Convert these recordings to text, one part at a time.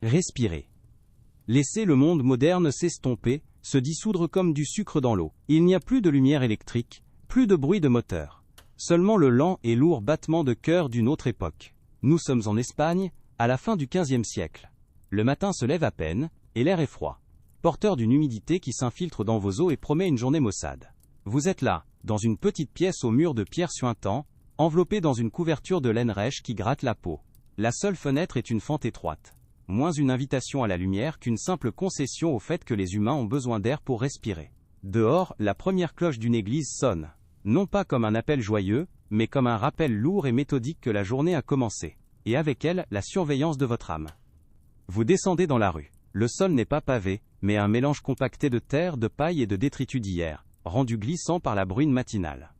Respirez. Laissez le monde moderne s'estomper, se dissoudre comme du sucre dans l'eau. Il n'y a plus de lumière électrique, plus de bruit de moteur. Seulement le lent et lourd battement de cœur d'une autre époque. Nous sommes en Espagne, à la fin du XVe siècle. Le matin se lève à peine, et l'air est froid. Porteur d'une humidité qui s'infiltre dans vos os et promet une journée maussade. Vous êtes là, dans une petite pièce aux murs de pierre suintant, enveloppé dans une couverture de laine rêche qui gratte la peau. La seule fenêtre est une fente étroite. Moins une invitation à la lumière qu'une simple concession au fait que les humains ont besoin d'air pour respirer. Dehors, la première cloche d'une église sonne. Non pas comme un appel joyeux, mais comme un rappel lourd et méthodique que la journée a commencé. Et avec elle, la surveillance de votre âme. Vous descendez dans la rue. Le sol n'est pas pavé, mais un mélange compacté de terre, de paille et de détritus d'hier, rendu glissant par la bruine matinale.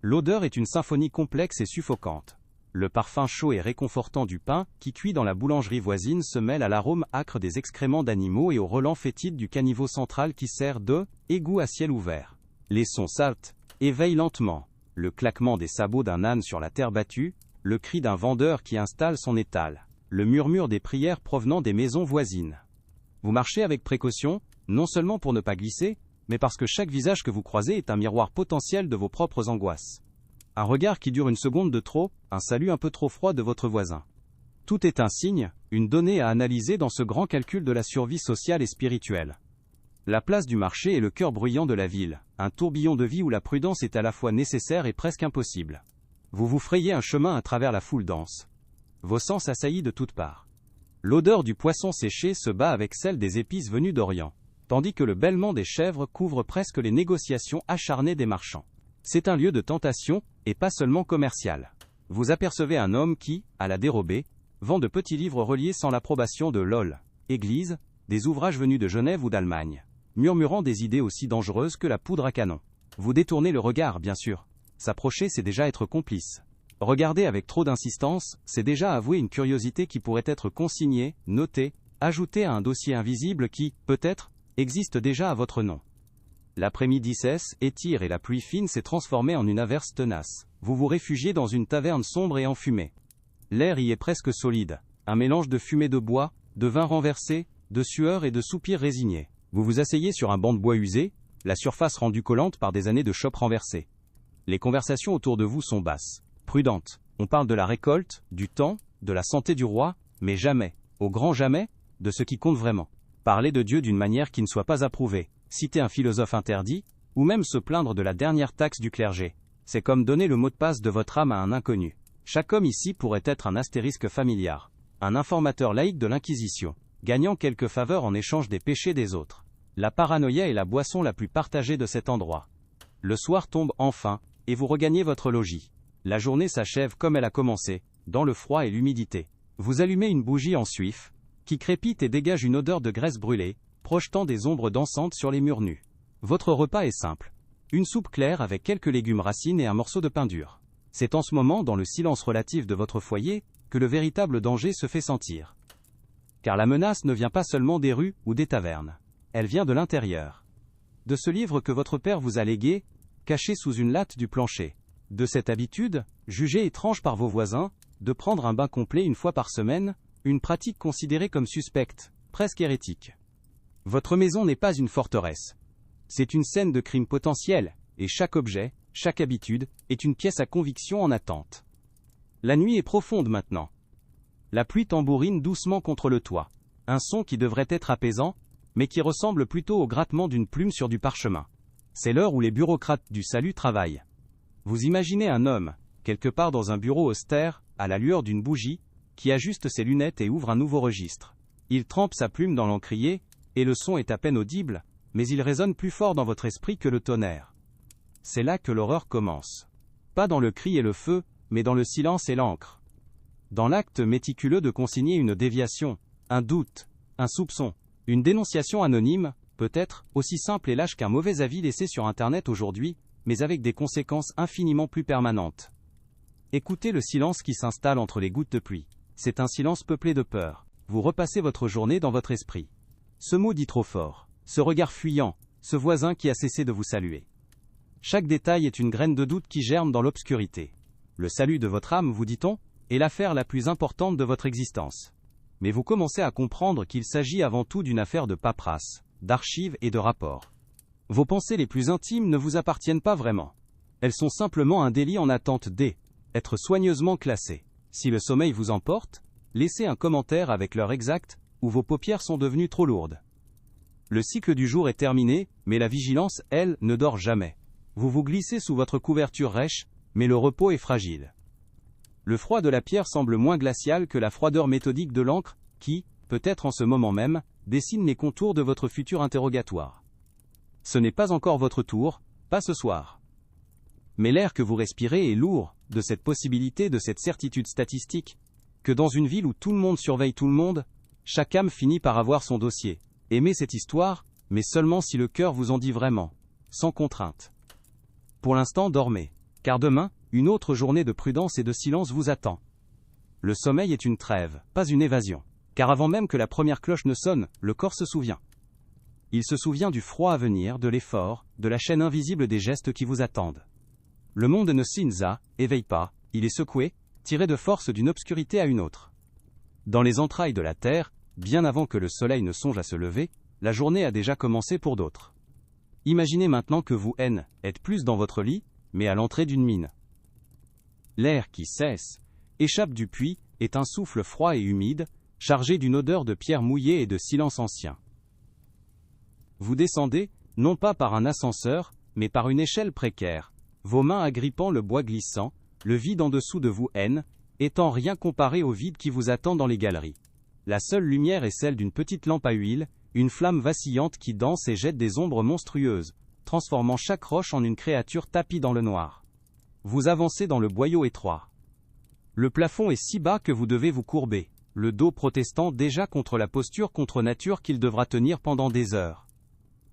L'odeur est une symphonie complexe et suffocante. Le parfum chaud et réconfortant du pain, qui cuit dans la boulangerie voisine, se mêle à l'arôme âcre des excréments d'animaux et au relent fétide du caniveau central qui sert de égout à ciel ouvert. Les sons saltent, éveillent lentement. Le claquement des sabots d'un âne sur la terre battue, le cri d'un vendeur qui installe son étal, le murmure des prières provenant des maisons voisines. Vous marchez avec précaution, non seulement pour ne pas glisser, mais parce que chaque visage que vous croisez est un miroir potentiel de vos propres angoisses. Un regard qui dure une seconde de trop, un salut un peu trop froid de votre voisin. Tout est un signe, une donnée à analyser dans ce grand calcul de la survie sociale et spirituelle. La place du marché est le cœur bruyant de la ville, un tourbillon de vie où la prudence est à la fois nécessaire et presque impossible. Vous vous frayez un chemin à travers la foule dense. Vos sens assaillis de toutes parts. L'odeur du poisson séché se bat avec celle des épices venues d'Orient, tandis que le bêlement des chèvres couvre presque les négociations acharnées des marchands. C'est un lieu de tentation, et pas seulement commercial. Vous apercevez un homme qui, à la dérobée, vend de petits livres reliés sans l'approbation de l'OL, Église, des ouvrages venus de Genève ou d'Allemagne, murmurant des idées aussi dangereuses que la poudre à canon. Vous détournez le regard, bien sûr. S'approcher, c'est déjà être complice. Regarder avec trop d'insistance, c'est déjà avouer une curiosité qui pourrait être consignée, notée, ajoutée à un dossier invisible qui, peut-être, existe déjà à votre nom. L'après-midi cesse, étire et la pluie fine s'est transformée en une averse tenace. Vous vous réfugiez dans une taverne sombre et enfumée. L'air y est presque solide. Un mélange de fumée de bois, de vin renversé, de sueur et de soupirs résignés. Vous vous asseyez sur un banc de bois usé, la surface rendue collante par des années de chopes renversées. Les conversations autour de vous sont basses, prudentes. On parle de la récolte, du temps, de la santé du roi, mais jamais, au grand jamais, de ce qui compte vraiment. Parler de Dieu d'une manière qui ne soit pas approuvée, citer un philosophe interdit, ou même se plaindre de la dernière taxe du clergé. C'est comme donner le mot de passe de votre âme à un inconnu. Chaque homme ici pourrait être un astérisque familiar, un informateur laïque de l'Inquisition, gagnant quelques faveurs en échange des péchés des autres. La paranoïa est la boisson la plus partagée de cet endroit. Le soir tombe enfin, et vous regagnez votre logis. La journée s'achève comme elle a commencé, dans le froid et l'humidité. Vous allumez une bougie en suif, qui crépite et dégage une odeur de graisse brûlée, projetant des ombres dansantes sur les murs nus. Votre repas est simple. Une soupe claire avec quelques légumes racines et un morceau de pain dur. C'est en ce moment, dans le silence relatif de votre foyer, que le véritable danger se fait sentir. Car la menace ne vient pas seulement des rues ou des tavernes. Elle vient de l'intérieur. De ce livre que votre père vous a légué, caché sous une latte du plancher. De cette habitude, jugée étrange par vos voisins, de prendre un bain complet une fois par semaine, une pratique considérée comme suspecte, presque hérétique. Votre maison n'est pas une forteresse. C'est une scène de crime potentiel, et chaque objet, chaque habitude, est une pièce à conviction en attente. La nuit est profonde maintenant. La pluie tambourine doucement contre le toit. Un son qui devrait être apaisant, mais qui ressemble plutôt au grattement d'une plume sur du parchemin. C'est l'heure où les bureaucrates du salut travaillent. Vous imaginez un homme, quelque part dans un bureau austère, à la lueur d'une bougie, qui ajuste ses lunettes et ouvre un nouveau registre. Il trempe sa plume dans l'encrier, et le son est à peine audible, mais il résonne plus fort dans votre esprit que le tonnerre. C'est là que l'horreur commence. Pas dans le cri et le feu, mais dans le silence et l'encre. Dans l'acte méticuleux de consigner une déviation, un doute, un soupçon, une dénonciation anonyme, peut-être, aussi simple et lâche qu'un mauvais avis laissé sur Internet aujourd'hui, mais avec des conséquences infiniment plus permanentes. Écoutez le silence qui s'installe entre les gouttes de pluie. C'est un silence peuplé de peur. Vous repassez votre journée dans votre esprit. Ce mot dit trop fort. Ce regard fuyant, ce voisin qui a cessé de vous saluer. Chaque détail est une graine de doute qui germe dans l'obscurité. Le salut de votre âme, vous dit-on, est l'affaire la plus importante de votre existence. mais vous commencez à comprendre qu'il s'agit avant tout d'une affaire de paperasse, d'archives et de rapports. Vos pensées les plus intimes ne vous appartiennent pas vraiment. Elles sont simplement un délit en attente d'être soigneusement classées. Si le sommeil vous emporte, laissez un commentaire avec l'heure exacte, où vos paupières sont devenues trop lourdes. Le cycle du jour est terminé, mais la vigilance, elle, ne dort jamais. Vous vous glissez sous votre couverture rêche, mais le repos est fragile. Le froid de la pierre semble moins glacial que la froideur méthodique de l'encre, qui, peut-être en ce moment même, dessine les contours de votre futur interrogatoire. Ce n'est pas encore votre tour, pas ce soir. Mais l'air que vous respirez est lourd, de cette possibilité, de cette certitude statistique, que dans une ville où tout le monde surveille tout le monde, chaque âme finit par avoir son dossier. Aimez cette histoire, mais seulement si le cœur vous en dit vraiment, sans contrainte. Pour l'instant, dormez, car demain, une autre journée de prudence et de silence vous attend. Le sommeil est une trêve, pas une évasion, car avant même que la première cloche ne sonne, le corps se souvient. Il se souvient du froid à venir, de l'effort, de la chaîne invisible des gestes qui vous attendent. Le monde ne éveille pas, il est secoué, tiré de force d'une obscurité à une autre. Dans les entrailles de la terre, bien avant que le soleil ne songe à se lever, la journée a déjà commencé pour d'autres. Imaginez maintenant que vous êtes plus dans votre lit, mais à l'entrée d'une mine. L'air qui échappe du puits, est un souffle froid et humide, chargé d'une odeur de pierre mouillée et de silence ancien. Vous descendez, non pas par un ascenseur, mais par une échelle précaire, vos mains agrippant le bois glissant, le vide en dessous de vous étant rien comparé au vide qui vous attend dans les galeries. La seule lumière est celle d'une petite lampe à huile, une flamme vacillante qui danse et jette des ombres monstrueuses, transformant chaque roche en une créature tapie dans le noir. Vous avancez dans le boyau étroit. Le plafond est si bas que vous devez vous courber, le dos protestant déjà contre la posture contre nature qu'il devra tenir pendant des heures.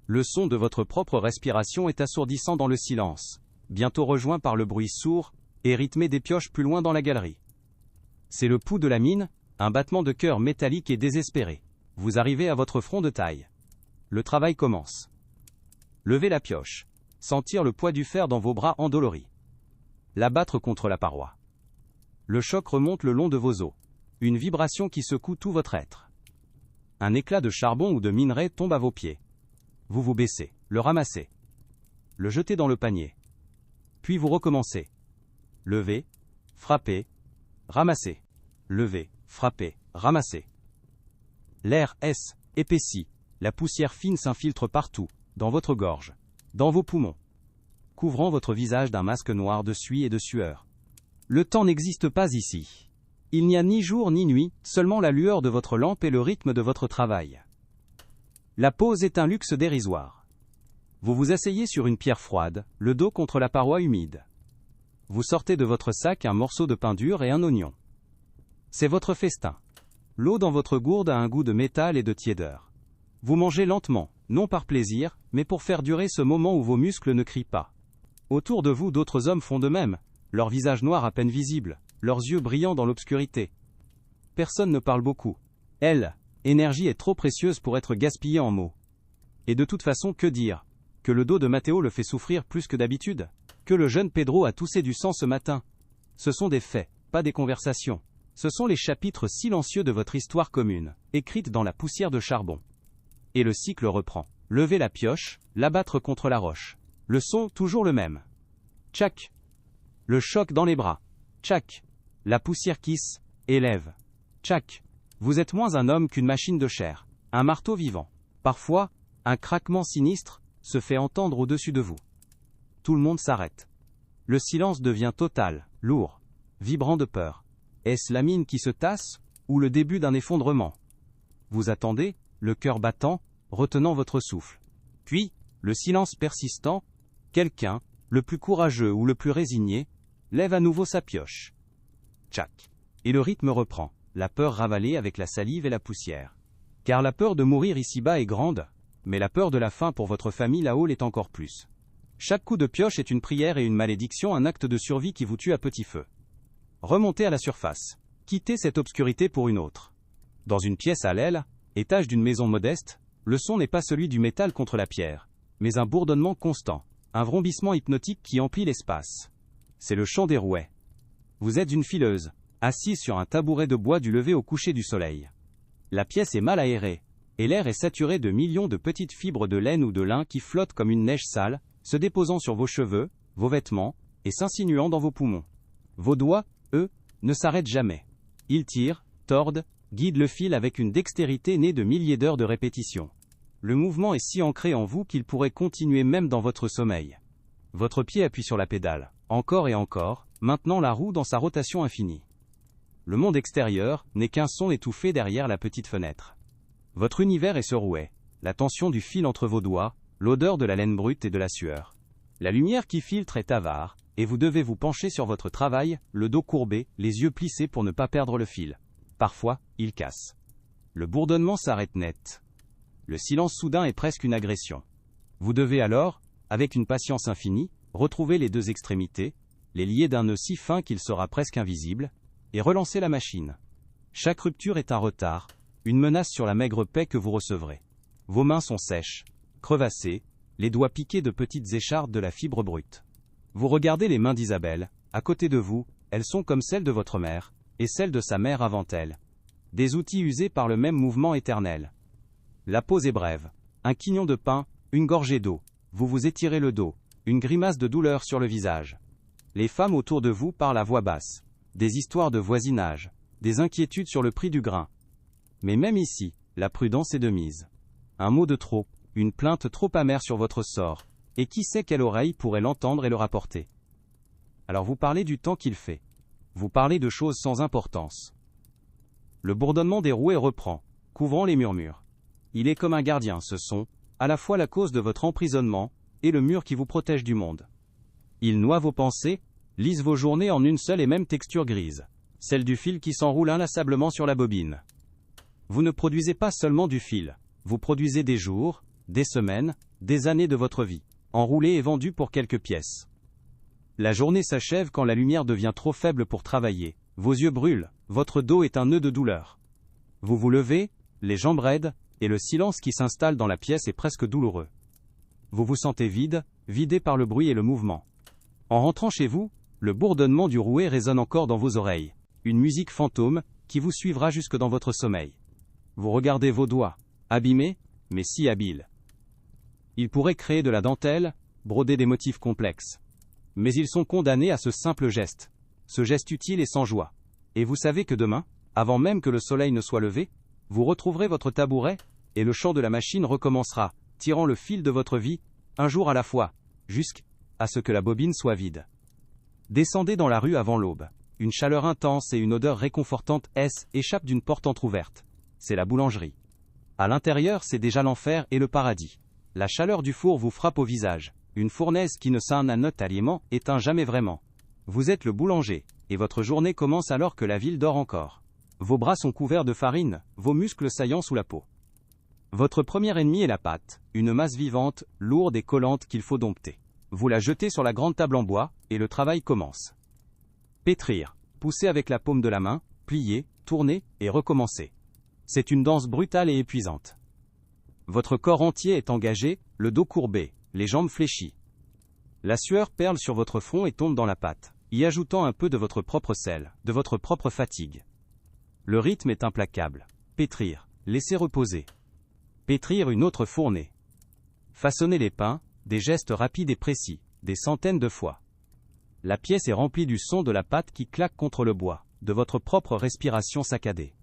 Le son de votre propre respiration est assourdissant dans le silence, bientôt rejoint par le bruit sourd et rythmé des pioches plus loin dans la galerie. C'est le pouls de la mine, un battement de cœur métallique et désespéré. Vous arrivez à votre front de taille. Le travail commence. Levez la pioche. Sentir le poids du fer dans vos bras endoloris. L'abattre contre la paroi. Le choc remonte le long de vos os. Une vibration qui secoue tout votre être. Un éclat de charbon ou de minerai tombe à vos pieds. Vous vous baissez, le ramassez. Le jetez dans le panier. Puis vous recommencez. Levez, frappez, ramassez. Levez, frappez, ramassez. L'air épaissit, la poussière fine s'infiltre partout, dans votre gorge, dans vos poumons, couvrant votre visage d'un masque noir de suie et de sueur. Le temps n'existe pas ici. Il n'y a ni jour ni nuit, seulement la lueur de votre lampe et le rythme de votre travail. La pause est un luxe dérisoire. Vous vous asseyez sur une pierre froide, le dos contre la paroi humide. Vous sortez de votre sac un morceau de pain dur et un oignon. C'est votre festin. L'eau dans votre gourde a un goût de métal et de tiédeur. Vous mangez lentement, non par plaisir, mais pour faire durer ce moment où vos muscles ne crient pas. Autour de vous, d'autres hommes font de même, leur visage noir à peine visible, leurs yeux brillants dans l'obscurité. Personne ne parle beaucoup. L'énergie est trop précieuse pour être gaspillée en mots. Et de toute façon, que dire? Que le dos de Matteo le fait souffrir plus que d'habitude? Que le jeune Pedro a toussé du sang ce matin? Ce sont des faits, pas des conversations. Ce sont les chapitres silencieux de votre histoire commune, écrites dans la poussière de charbon. Et le cycle reprend. Levez la pioche, l'abattre contre la roche. Le son, toujours le même. Tchac. Le choc dans les bras. Tchac. La poussière qui élève. Tchac. Vous êtes moins un homme qu'une machine de chair, un marteau vivant. Parfois, un craquement sinistre se fait entendre au-dessus de vous. Tout le monde s'arrête. Le silence devient total, lourd, vibrant de peur. Est-ce la mine qui se tasse, ou le début d'un effondrement? Vous attendez, le cœur battant, retenant votre souffle. Puis, le silence persistant, quelqu'un, le plus courageux ou le plus résigné, lève à nouveau sa pioche. Tchac. Et le rythme reprend, la peur ravalée avec la salive et la poussière. Car la peur de mourir ici-bas est grande, mais la peur de la faim pour votre famille là-haut l'est encore plus. Chaque coup de pioche est une prière et une malédiction, un acte de survie qui vous tue à petit feu. Remontez à la surface. Quittez cette obscurité pour une autre. Dans une pièce à l'aile, étage d'une maison modeste, le son n'est pas celui du métal contre la pierre, mais un bourdonnement constant, un vrombissement hypnotique qui emplit l'espace. C'est le chant des rouets. Vous êtes une fileuse, assise sur un tabouret de bois du lever au coucher du soleil. La pièce est mal aérée, et l'air est saturé de millions de petites fibres de laine ou de lin qui flottent comme une neige sale, se déposant sur vos cheveux, vos vêtements, et s'insinuant dans vos poumons. Vos doigts, eux, ne s'arrêtent jamais. Ils tirent, tordent, guident le fil avec une dextérité née de milliers d'heures de répétition. Le mouvement est si ancré en vous qu'il pourrait continuer même dans votre sommeil. Votre pied appuie sur la pédale, encore et encore, maintenant la roue dans sa rotation infinie. Le monde extérieur n'est qu'un son étouffé derrière la petite fenêtre. Votre univers est ce rouet, la tension du fil entre vos doigts, l'odeur de la laine brute et de la sueur. La lumière qui filtre est avare, et vous devez vous pencher sur votre travail, le dos courbé, les yeux plissés pour ne pas perdre le fil. Parfois, il casse. Le bourdonnement s'arrête net. Le silence soudain est presque une agression. Vous devez alors, avec une patience infinie, retrouver les deux extrémités, les lier d'un nœud si fin qu'il sera presque invisible, et relancer la machine. Chaque rupture est un retard, une menace sur la maigre paie que vous recevrez. Vos mains sont sèches, crevassées, les doigts piqués de petites échardes de la fibre brute. Vous regardez les mains d'Isabelle, à côté de vous, elles sont comme celles de votre mère, et celles de sa mère avant elle. Des outils usés par le même mouvement éternel. La pause est brève. Un quignon de pain, une gorgée d'eau. Vous vous étirez le dos, une grimace de douleur sur le visage. Les femmes autour de vous parlent à voix basse. Des histoires de voisinage, des inquiétudes sur le prix du grain. Mais même ici, la prudence est de mise. Un mot de trop, une plainte trop amère sur votre sort, et qui sait quelle oreille pourrait l'entendre et le rapporter. Alors vous parlez du temps qu'il fait. Vous parlez de choses sans importance. Le bourdonnement des rouets reprend, couvrant les murmures. Il est comme un gardien, ce son, à la fois la cause de votre emprisonnement, et le mur qui vous protège du monde. Il noie vos pensées, lisse vos journées en une seule et même texture grise, celle du fil qui s'enroule inlassablement sur la bobine. Vous ne produisez pas seulement du fil, vous produisez des jours, des semaines, des années de votre vie, enroulés et vendus pour quelques pièces. La journée s'achève quand la lumière devient trop faible pour travailler, vos yeux brûlent, votre dos est un nœud de douleur. Vous vous levez, les jambes raides, et le silence qui s'installe dans la pièce est presque douloureux. Vous vous sentez vide, vidé par le bruit et le mouvement. En rentrant chez vous, le bourdonnement du rouet résonne encore dans vos oreilles, une musique fantôme, qui vous suivra jusque dans votre sommeil. Vous regardez vos doigts, abîmés, mais si habiles. Ils pourraient créer de la dentelle, broder des motifs complexes. Mais ils sont condamnés à ce simple geste utile et sans joie. Et vous savez que demain, avant même que le soleil ne soit levé, vous retrouverez votre tabouret, et le chant de la machine recommencera, tirant le fil de votre vie, un jour à la fois, jusqu'à ce que la bobine soit vide. Descendez dans la rue avant l'aube. Une chaleur intense et une odeur réconfortante échappent d'une porte entr'ouverte. C'est la boulangerie. À l'intérieur, c'est déjà l'enfer et le paradis. La chaleur du four vous frappe au visage. Une fournaise qui ne s'en note aliment éteint jamais vraiment. Vous êtes le boulanger, et votre journée commence alors que la ville dort encore. Vos bras sont couverts de farine, vos muscles saillants sous la peau. Votre premier ennemi est la pâte, une masse vivante, lourde et collante qu'il faut dompter. Vous la jetez sur la grande table en bois, et le travail commence. Pétrir, pousser avec la paume de la main, plier, tourner, et recommencer. C'est une danse brutale et épuisante. Votre corps entier est engagé, le dos courbé, les jambes fléchies. La sueur perle sur votre front et tombe dans la pâte, y ajoutant un peu de votre propre sel, de votre propre fatigue. Le rythme est implacable. Pétrir, laisser reposer. Pétrir une autre fournée. Façonner les pains, des gestes rapides et précis, des centaines de fois. La pièce est remplie du son de la pâte qui claque contre le bois, de votre propre respiration saccadée.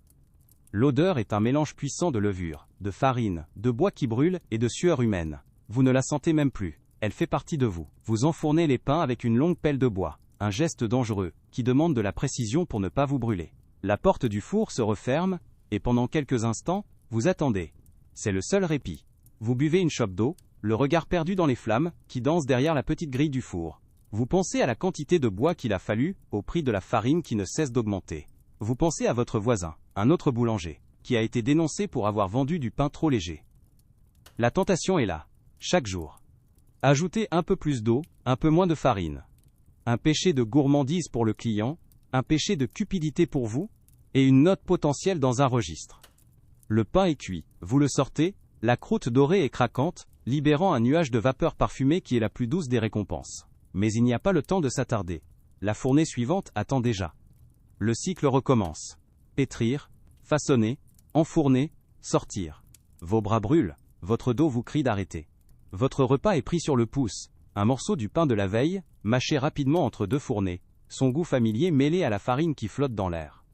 L'odeur est un mélange puissant de levure, de farine, de bois qui brûle et de sueur humaine. Vous ne la sentez même plus, elle fait partie de vous. Vous enfournez les pains avec une longue pelle de bois, un geste dangereux, qui demande de la précision pour ne pas vous brûler. La porte du four se referme, et pendant quelques instants, vous attendez. C'est le seul répit. Vous buvez une chope d'eau, le regard perdu dans les flammes, qui dansent derrière la petite grille du four. Vous pensez à la quantité de bois qu'il a fallu, au prix de la farine qui ne cesse d'augmenter. Vous pensez à votre voisin, un autre boulanger, qui a été dénoncé pour avoir vendu du pain trop léger. La tentation est là, chaque jour. Ajoutez un peu plus d'eau, un peu moins de farine. Un péché de gourmandise pour le client, un péché de cupidité pour vous, et une note potentielle dans un registre. Le pain est cuit, vous le sortez, la croûte dorée et craquante, libérant un nuage de vapeur parfumée qui est la plus douce des récompenses. Mais il n'y a pas le temps de s'attarder. La fournée suivante attend déjà. Le cycle recommence. Pétrir, façonner, Enfourner, sortir. Vos bras brûlent, votre dos vous crie d'arrêter. Votre repas est pris sur le pouce, un morceau du pain de la veille, mâché rapidement entre deux fournées, son goût familier mêlé à la farine qui flotte dans l'air.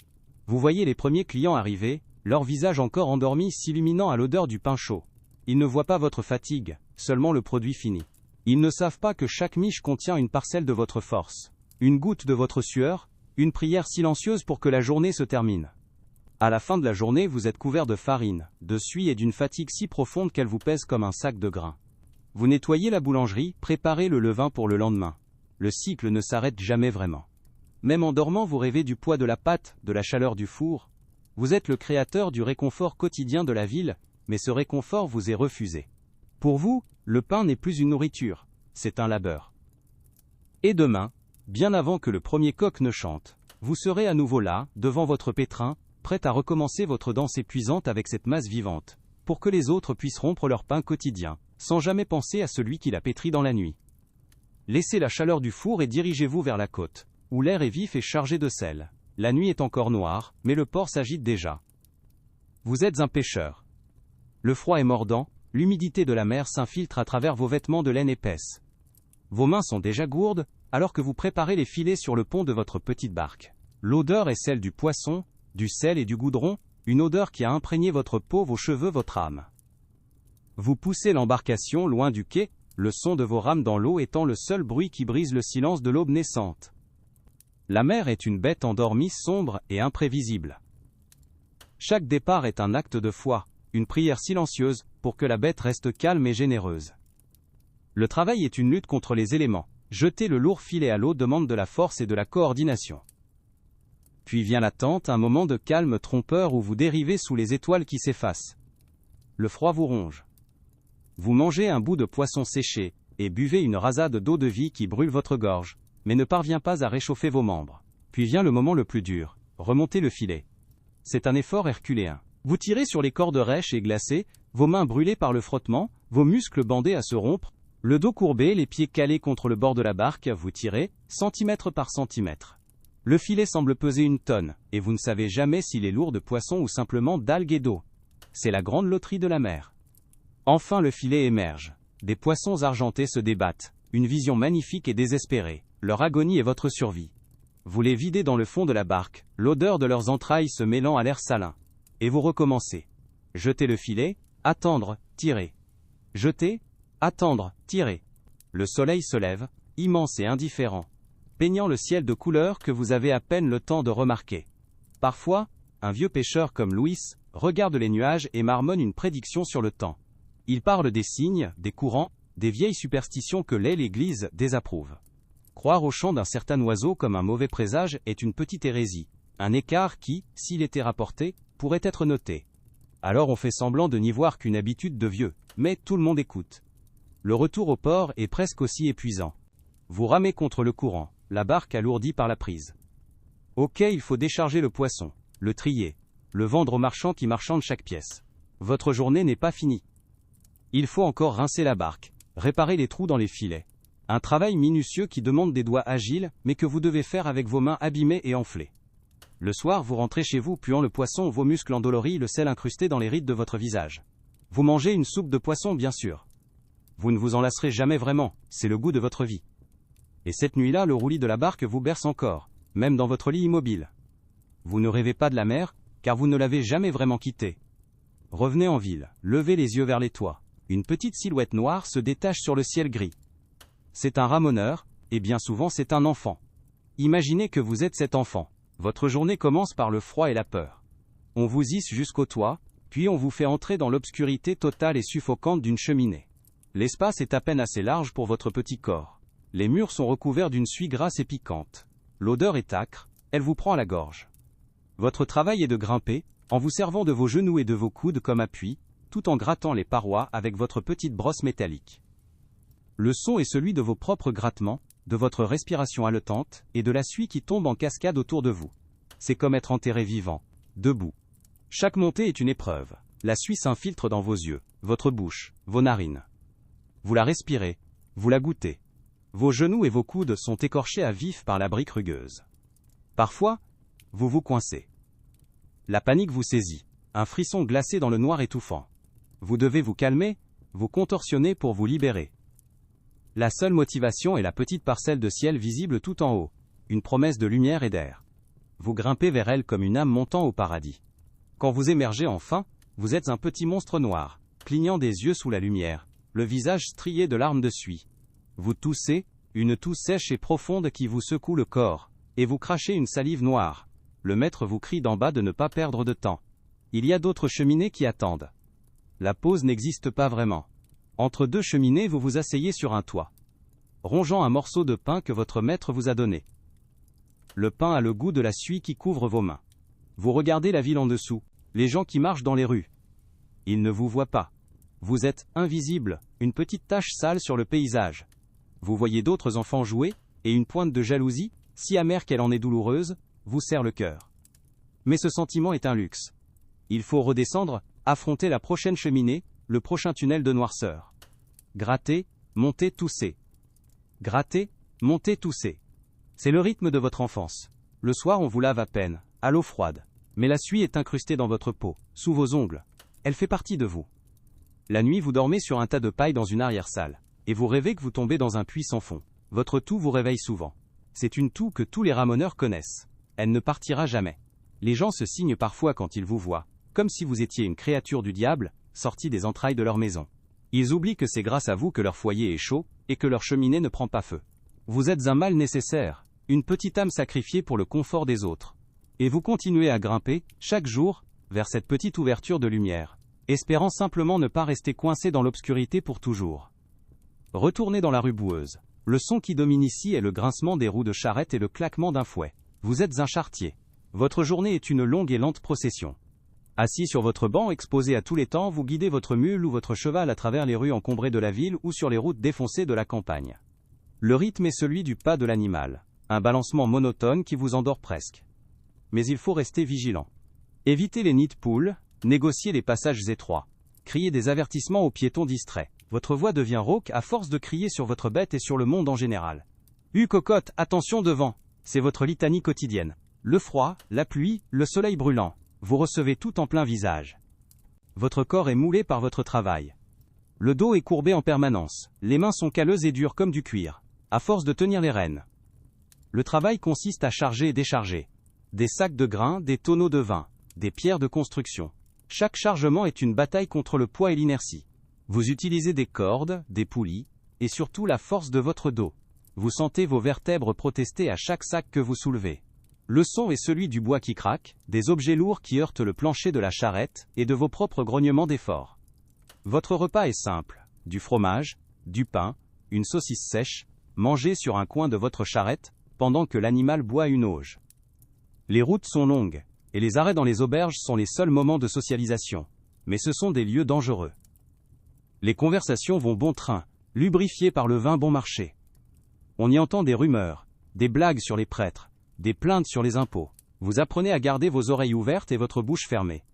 Vous voyez les premiers clients arriver, leur visage encore endormi s'illuminant à l'odeur du pain chaud. Ils ne voient pas votre fatigue, seulement le produit fini. Ils ne savent pas que chaque miche contient une parcelle de votre force, une goutte de votre sueur, une prière silencieuse pour que la journée se termine. À la fin de la journée, vous êtes couvert de farine, de suie et d'une fatigue si profonde qu'elle vous pèse comme un sac de grains. Vous nettoyez la boulangerie, préparez le levain pour le lendemain. Le cycle ne s'arrête jamais vraiment. Même en dormant, vous rêvez du poids de la pâte, de la chaleur du four. Vous êtes le créateur du réconfort quotidien de la ville, mais ce réconfort vous est refusé. Pour vous, le pain n'est plus une nourriture, c'est un labeur. Et demain, bien avant que le premier coq ne chante, vous serez à nouveau là, devant votre pétrin, prêt à recommencer votre danse épuisante avec cette masse vivante, pour que les autres puissent rompre leur pain quotidien, sans jamais penser à celui qui l'a pétri dans la nuit. Laissez la chaleur du four et dirigez-vous vers la côte, où l'air est vif et chargé de sel. La nuit est encore noire, mais le port s'agite déjà. Vous êtes un pêcheur. Le froid est mordant, l'humidité de la mer s'infiltre à travers vos vêtements de laine épaisse. Vos mains sont déjà gourdes, alors que vous préparez les filets sur le pont de votre petite barque. L'odeur est celle du poisson, du sel et du goudron, une odeur qui a imprégné votre peau, vos cheveux, votre âme. Vous poussez l'embarcation loin du quai, le son de vos rames dans l'eau étant le seul bruit qui brise le silence de l'aube naissante. La mer est une bête endormie, sombre et imprévisible. Chaque départ est un acte de foi, une prière silencieuse, pour que la bête reste calme et généreuse. Le travail est une lutte contre les éléments. Jeter le lourd filet à l'eau demande de la force et de la coordination. Puis vient l'attente, un moment de calme trompeur où vous dérivez sous les étoiles qui s'effacent. Le froid vous ronge. Vous mangez un bout de poisson séché, et buvez une rasade d'eau de vie qui brûle votre gorge, mais ne parvient pas à réchauffer vos membres. Puis vient le moment le plus dur, remonter le filet. C'est un effort herculéen. Vous tirez sur les cordes rêches et glacées, vos mains brûlées par le frottement, vos muscles bandés à se rompre, le dos courbé, les pieds calés contre le bord de la barque, vous tirez, centimètre par centimètre. Le filet semble peser une tonne, et vous ne savez jamais s'il est lourd de poissons ou simplement d'algues et d'eau. C'est la grande loterie de la mer. Enfin le filet émerge. Des poissons argentés se débattent, une vision magnifique et désespérée. Leur agonie est votre survie. Vous les videz dans le fond de la barque, l'odeur de leurs entrailles se mêlant à l'air salin. Et vous recommencez. Jetez le filet, attendre, tirer. Jeter, attendre, tirer. Le soleil se lève, immense et indifférent, peignant le ciel de couleurs que vous avez à peine le temps de remarquer. Parfois, un vieux pêcheur comme Louis regarde les nuages et marmonne une prédiction sur le temps. Il parle des signes, des courants, des vieilles superstitions que l'Église désapprouve. Croire au chant d'un certain oiseau comme un mauvais présage est une petite hérésie, un écart qui, s'il était rapporté, pourrait être noté. Alors on fait semblant de n'y voir qu'une habitude de vieux, mais tout le monde écoute. Le retour au port est presque aussi épuisant. Vous ramez contre le courant, la barque alourdie par la prise. Au quai, il faut décharger le poisson, le trier, le vendre aux marchands qui marchandent chaque pièce. Votre journée n'est pas finie. Il faut encore rincer la barque, réparer les trous dans les filets. Un travail minutieux qui demande des doigts agiles, mais que vous devez faire avec vos mains abîmées et enflées. Le soir, vous rentrez chez vous puant le poisson, vos muscles endoloris, le sel incrusté dans les rides de votre visage. Vous mangez une soupe de poisson, bien sûr. Vous ne vous en lasserez jamais vraiment, c'est le goût de votre vie. Et cette nuit-là, le roulis de la barque vous berce encore, même dans votre lit immobile. Vous ne rêvez pas de la mer, car vous ne l'avez jamais vraiment quittée. Revenez en ville, levez les yeux vers les toits. Une petite silhouette noire se détache sur le ciel gris. C'est un ramoneur, et bien souvent c'est un enfant. Imaginez que vous êtes cet enfant. Votre journée commence par le froid et la peur. On vous hisse jusqu'au toit, puis on vous fait entrer dans l'obscurité totale et suffocante d'une cheminée. L'espace est à peine assez large pour votre petit corps. Les murs sont recouverts d'une suie grasse et piquante. L'odeur est âcre, elle vous prend à la gorge. Votre travail est de grimper, en vous servant de vos genoux et de vos coudes comme appui, tout en grattant les parois avec votre petite brosse métallique. Le son est celui de vos propres grattements, de votre respiration haletante, et de la suie qui tombe en cascade autour de vous. C'est comme être enterré vivant, debout. Chaque montée est une épreuve. La suie s'infiltre dans vos yeux, votre bouche, vos narines. Vous la respirez, vous la goûtez. Vos genoux et vos coudes sont écorchés à vif par la brique rugueuse. Parfois, vous vous coincez. La panique vous saisit. Un frisson glacé dans le noir étouffant. Vous devez vous calmer, vous contorsionner pour vous libérer. La seule motivation est la petite parcelle de ciel visible tout en haut, une promesse de lumière et d'air. Vous grimpez vers elle comme une âme montant au paradis. Quand vous émergez enfin, vous êtes un petit monstre noir, clignant des yeux sous la lumière, le visage strié de larmes de suie. Vous toussez, une toux sèche et profonde qui vous secoue le corps, et vous crachez une salive noire. Le maître vous crie d'en bas de ne pas perdre de temps. Il y a d'autres cheminées qui attendent. La pause n'existe pas vraiment. Entre deux cheminées, vous vous asseyez sur un toit, rongeant un morceau de pain que votre maître vous a donné. Le pain a le goût de la suie qui couvre vos mains. Vous regardez la ville en dessous, les gens qui marchent dans les rues. Ils ne vous voient pas. Vous êtes invisible, une petite tache sale sur le paysage. Vous voyez d'autres enfants jouer, et une pointe de jalousie, si amère qu'elle en est douloureuse, vous serre le cœur. Mais ce sentiment est un luxe. Il faut redescendre, affronter la prochaine cheminée, le prochain tunnel de noirceur. Gratter, monter, tousser. Gratter, monter, tousser. C'est le rythme de votre enfance. Le soir on vous lave à peine, à l'eau froide. Mais la suie est incrustée dans votre peau, sous vos ongles. Elle fait partie de vous. La nuit vous dormez sur un tas de paille dans une arrière-salle. Et vous rêvez que vous tombez dans un puits sans fond. Votre toux vous réveille souvent. C'est une toux que tous les ramoneurs connaissent. Elle ne partira jamais. Les gens se signent parfois quand ils vous voient, comme si vous étiez une créature du diable, sortie des entrailles de leur maison. Ils oublient que c'est grâce à vous que leur foyer est chaud, et que leur cheminée ne prend pas feu. Vous êtes un mal nécessaire, une petite âme sacrifiée pour le confort des autres. Et vous continuez à grimper, chaque jour, vers cette petite ouverture de lumière, espérant simplement ne pas rester coincé dans l'obscurité pour toujours. Retournez dans la rue boueuse. Le son qui domine ici est le grincement des roues de charrette et le claquement d'un fouet. Vous êtes un charretier. Votre journée est une longue et lente procession. Assis sur votre banc exposé à tous les temps, vous guidez votre mule ou votre cheval à travers les rues encombrées de la ville ou sur les routes défoncées de la campagne. Le rythme est celui du pas de l'animal, un balancement monotone qui vous endort presque. Mais il faut rester vigilant. Évitez les nids de poules, négociez les passages étroits. Criez des avertissements aux piétons distraits. Votre voix devient rauque à force de crier sur votre bête et sur le monde en général. Cocotte, attention devant, c'est votre litanie quotidienne. Le froid, la pluie, le soleil brûlant. Vous recevez tout en plein visage. Votre corps est moulé par votre travail. Le dos est courbé en permanence, les mains sont calleuses et dures comme du cuir, à force de tenir les rênes. Le travail consiste à charger et décharger. Des sacs de grains, des tonneaux de vin, des pierres de construction. Chaque chargement est une bataille contre le poids et l'inertie. Vous utilisez des cordes, des poulies, et surtout la force de votre dos. Vous sentez vos vertèbres protester à chaque sac que vous soulevez. Le son est celui du bois qui craque, des objets lourds qui heurtent le plancher de la charrette, et de vos propres grognements d'effort. Votre repas est simple, du fromage, du pain, une saucisse sèche, mangée sur un coin de votre charrette, pendant que l'animal boit une auge. Les routes sont longues, et les arrêts dans les auberges sont les seuls moments de socialisation. Mais ce sont des lieux dangereux. Les conversations vont bon train, lubrifiées par le vin bon marché. On y entend des rumeurs, des blagues sur les prêtres, des plaintes sur les impôts. Vous apprenez à garder vos oreilles ouvertes et votre bouche fermée.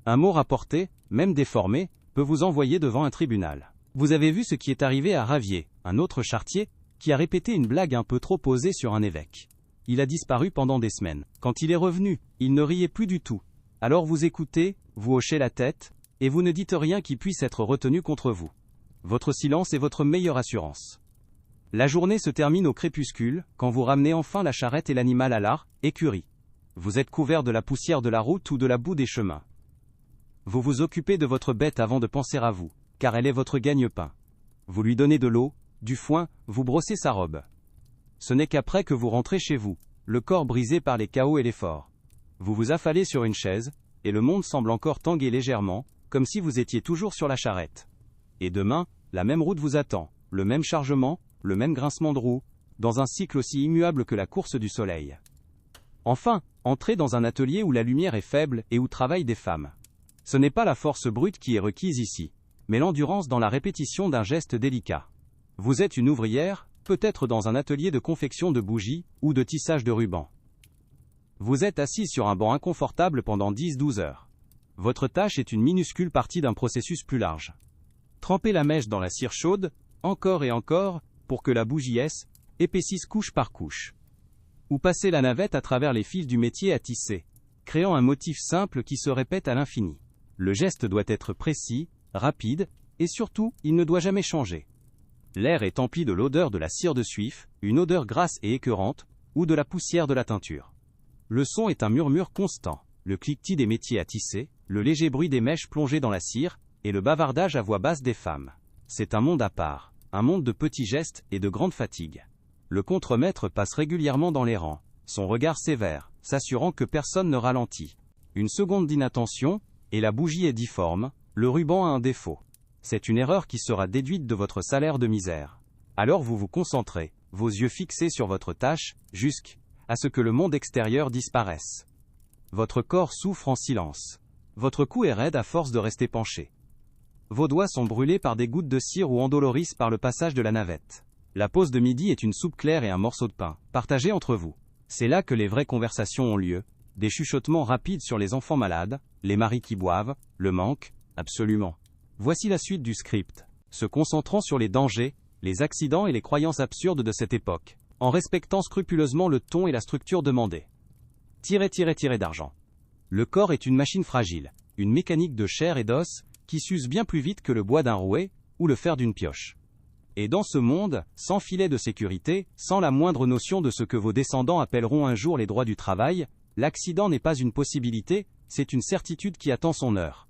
Un mot rapporté, même déformé, peut vous envoyer devant un tribunal. Vous avez vu ce qui est arrivé à Ravier, un autre charretier, qui a répété une blague un peu trop posée sur un évêque. Il a disparu pendant des semaines. Quand il est revenu, il ne riait plus du tout. Alors vous écoutez, vous hochez la tête, et vous ne dites rien qui puisse être retenu contre vous. Votre silence est votre meilleure assurance. La journée se termine au crépuscule, quand vous ramenez enfin la charrette et l'animal à l'art, écurie. Vous êtes couvert de la poussière de la route ou de la boue des chemins. Vous vous occupez de votre bête avant de penser à vous, car elle est votre gagne-pain. Vous lui donnez de l'eau, du foin, vous brossez sa robe. Ce n'est qu'après que vous rentrez chez vous, le corps brisé par les chaos et l'effort. Vous vous affalez sur une chaise, et le monde semble encore tanguer légèrement, comme si vous étiez toujours sur la charrette. Et demain, la même route vous attend, le même chargement, le même grincement de roue, dans un cycle aussi immuable que la course du soleil. Enfin, entrez dans un atelier où la lumière est faible et où travaillent des femmes. Ce n'est pas la force brute qui est requise ici, mais l'endurance dans la répétition d'un geste délicat. Vous êtes une ouvrière, peut-être dans un atelier de confection de bougies ou de tissage de rubans. Vous êtes assis sur un banc inconfortable pendant 10-12 heures. Votre tâche est une minuscule partie d'un processus plus large. Trempez la mèche dans la cire chaude, encore et encore, pour que la bougie épaississe couche par couche. Ou passez la navette à travers les fils du métier à tisser. créant un motif simple qui se répète à l'infini. Le geste doit être précis, rapide, et surtout, il ne doit jamais changer. L'air est empli de l'odeur de la cire de suif, une odeur grasse et écœurante, ou de la poussière de la teinture. Le son est un murmure constant, le cliquetis des métiers à tisser, le léger bruit des mèches plongées dans la cire, et le bavardage à voix basse des femmes. C'est un monde à part, un monde de petits gestes et de grandes fatigues. Le contremaître passe régulièrement dans les rangs, son regard sévère, s'assurant que personne ne ralentit. Une seconde d'inattention, et la bougie est difforme, le ruban a un défaut. C'est une erreur qui sera déduite de votre salaire de misère. Alors vous vous concentrez, vos yeux fixés sur votre tâche, jusqu'à ce que le monde extérieur disparaisse. Votre corps souffre en silence. Votre cou est raide à force de rester penché. Vos doigts sont brûlés par des gouttes de cire ou endolorissent par le passage de la navette. La pause de midi est une soupe claire et un morceau de pain, partagés entre vous. C'est là que les vraies conversations ont lieu, des chuchotements rapides sur les enfants malades, les maris qui boivent, le manque, absolument. Voici la suite du script, se concentrant sur les dangers, les accidents et les croyances absurdes de cette époque, en respectant scrupuleusement le ton et la structure demandée. D'argent. Le corps est une machine fragile, une mécanique de chair et d'os, qui s'use bien plus vite que le bois d'un rouet, ou le fer d'une pioche. Et dans ce monde, sans filet de sécurité, sans la moindre notion de ce que vos descendants appelleront un jour les droits du travail, l'accident n'est pas une possibilité, c'est une certitude qui attend son heure.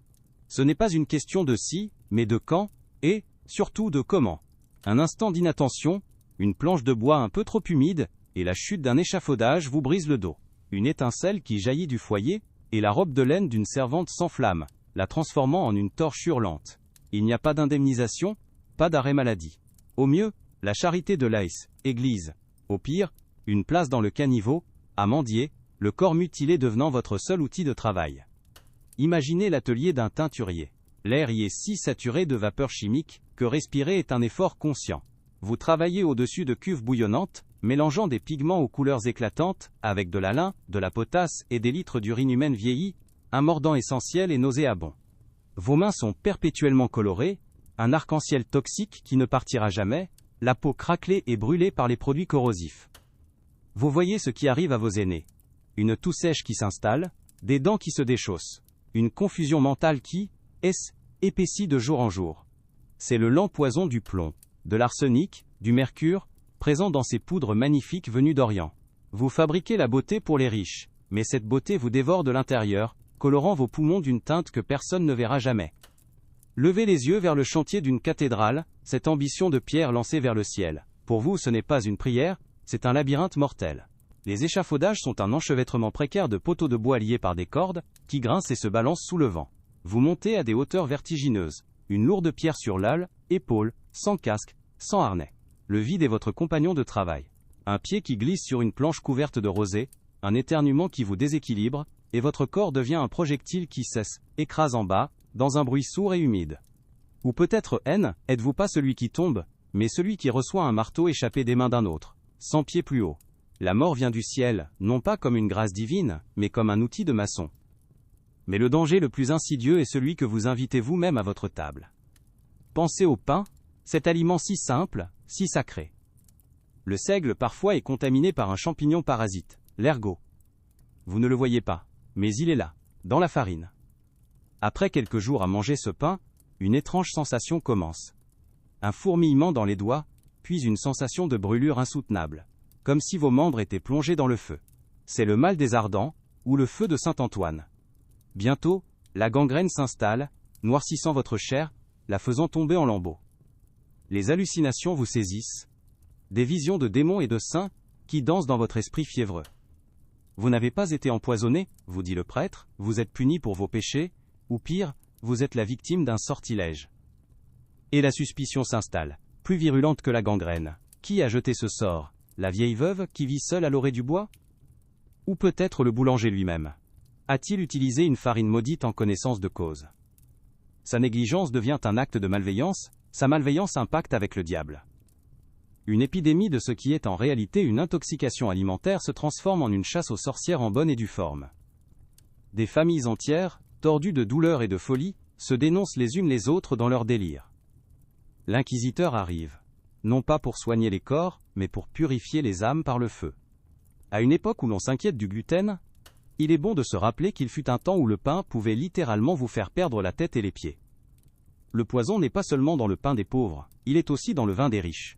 Ce n'est pas une question de si, mais de quand, et, surtout de comment. Un instant d'inattention, une planche de bois un peu trop humide, et la chute d'un échafaudage vous brise le dos. Une étincelle qui jaillit du foyer, et la robe de laine d'une servante s'enflamme, la transformant en une torche hurlante. Il n'y a pas d'indemnisation, pas d'arrêt maladie. Au mieux, la charité de l'AS, église. Au pire, une place dans le caniveau, à mendier, le corps mutilé devenant votre seul outil de travail. Imaginez l'atelier d'un teinturier. L'air y est si saturé de vapeurs chimiques, que respirer est un effort conscient. Vous travaillez au-dessus de cuves bouillonnantes, mélangeant des pigments aux couleurs éclatantes, avec de la lin, de la potasse et des litres d'urine humaine vieillie, un mordant essentiel et nauséabond. Vos mains sont perpétuellement colorées, un arc-en-ciel toxique qui ne partira jamais, la peau craquelée et brûlée par les produits corrosifs. Vous voyez ce qui arrive à vos aînés. Une toux sèche qui s'installe, des dents qui se déchaussent, une confusion mentale qui, épaissit de jour en jour. C'est le lent poison du plomb, de l'arsenic, du mercure, présent dans ces poudres magnifiques venues d'Orient. Vous fabriquez la beauté pour les riches, mais cette beauté vous dévore de l'intérieur, colorant vos poumons d'une teinte que personne ne verra jamais. Levez les yeux vers le chantier d'une cathédrale, cette ambition de pierre lancée vers le ciel. Pour vous, ce n'est pas une prière, c'est un labyrinthe mortel. Les échafaudages sont un enchevêtrement précaire de poteaux de bois liés par des cordes, qui grincent et se balancent sous le vent. Vous montez à des hauteurs vertigineuses, une lourde pierre sur l'aile, épaule, sans casque, sans harnais. Le vide est votre compagnon de travail. Un pied qui glisse sur une planche couverte de rosée, un éternuement qui vous déséquilibre, et votre corps devient un projectile qui cesse, écrase en bas, dans un bruit sourd et humide. Ou peut-être êtes-vous pas celui qui tombe, mais celui qui reçoit un marteau échappé des mains d'un autre, 100 pieds plus haut. La mort vient du ciel, non pas comme une grâce divine, mais comme un outil de maçon. Mais le danger le plus insidieux est celui que vous invitez vous-même à votre table. Pensez au pain, cet aliment si simple, si sacré. Le seigle parfois est contaminé par un champignon parasite, l'ergot. Vous ne le voyez pas, mais il est là, dans la farine. Après quelques jours à manger ce pain, une étrange sensation commence. Un fourmillement dans les doigts, puis une sensation de brûlure insoutenable, comme si vos membres étaient plongés dans le feu. C'est le mal des ardents, ou le feu de Saint-Antoine. Bientôt, la gangrène s'installe, noircissant votre chair, la faisant tomber en lambeaux. Les hallucinations vous saisissent. Des visions de démons et de saints, qui dansent dans votre esprit fiévreux. Vous n'avez pas été empoisonné, vous dit le prêtre, vous êtes puni pour vos péchés, ou pire, vous êtes la victime d'un sortilège. Et la suspicion s'installe, plus virulente que la gangrène. Qui a jeté ce sort? La vieille veuve qui vit seule à l'orée du bois? Ou peut-être le boulanger lui-même? A-t-il utilisé une farine maudite en connaissance de cause? Sa négligence devient un acte de malveillance, sa malveillance un pacte avec le diable. Une épidémie de ce qui est en réalité une intoxication alimentaire se transforme en une chasse aux sorcières en bonne et due forme. Des familles entières, tordues de douleur et de folie, se dénoncent les unes les autres dans leur délire. L'inquisiteur arrive. Non pas pour soigner les corps, mais pour purifier les âmes par le feu. À une époque où l'on s'inquiète du gluten, Il est bon de se rappeler qu'il fut un temps où le pain pouvait littéralement vous faire perdre la tête et les pieds. Le poison n'est pas seulement dans le pain des pauvres, il est aussi dans le vin des riches.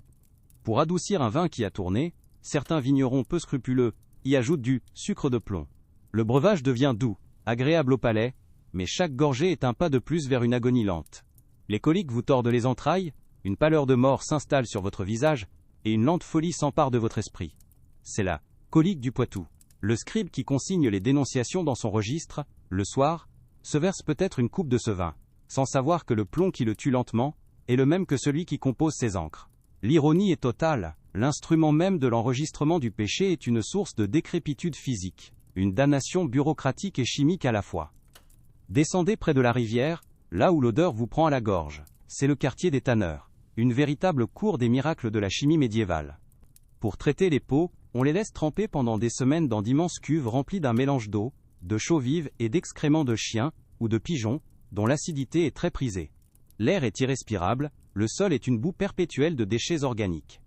Pour adoucir un vin qui a tourné, certains vignerons peu scrupuleux y ajoutent du sucre de plomb. Le breuvage devient doux, agréable au palais, mais chaque gorgée est un pas de plus vers une agonie lente. Les coliques vous tordent les entrailles, une pâleur de mort s'installe sur votre visage, et une lente folie s'empare de votre esprit. C'est la colique du Poitou. Le scribe qui consigne les dénonciations dans son registre, le soir, se verse peut-être une coupe de ce vin, sans savoir que le plomb qui le tue lentement est le même que celui qui compose ses encres. L'ironie est totale, l'instrument même de l'enregistrement du péché est une source de décrépitude physique, une damnation bureaucratique et chimique à la fois. Descendez près de la rivière, là où l'odeur vous prend à la gorge. C'est le quartier des tanneurs, une véritable cour des miracles de la chimie médiévale. Pour traiter les peaux, on les laisse tremper pendant des semaines dans d'immenses cuves remplies d'un mélange d'eau, de chaux vive et d'excréments de chiens ou de pigeons, dont l'acidité est très prisée. L'air est irrespirable, le sol est une boue perpétuelle de déchets organiques.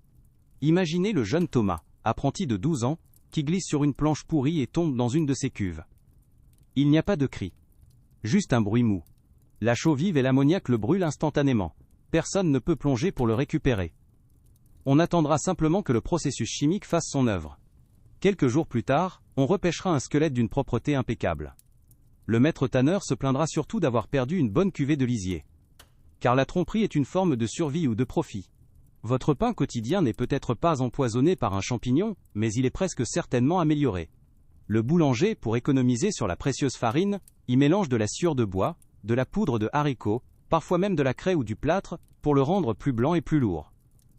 Imaginez le jeune Thomas, apprenti de 12 ans, qui glisse sur une planche pourrie et tombe dans une de ces cuves. Il n'y a pas de cri. Juste un bruit mou. La chaux vive et l'ammoniac le brûlent instantanément. Personne ne peut plonger pour le récupérer. On attendra simplement que le processus chimique fasse son œuvre. Quelques jours plus tard, on repêchera un squelette d'une propreté impeccable. Le maître tanneur se plaindra surtout d'avoir perdu une bonne cuvée de lisier. Car la tromperie est une forme de survie ou de profit. Votre pain quotidien n'est peut-être pas empoisonné par un champignon, mais il est presque certainement amélioré. Le boulanger, pour économiser sur la précieuse farine, y mélange de la sciure de bois, de la poudre de haricots, parfois même de la craie ou du plâtre, pour le rendre plus blanc et plus lourd.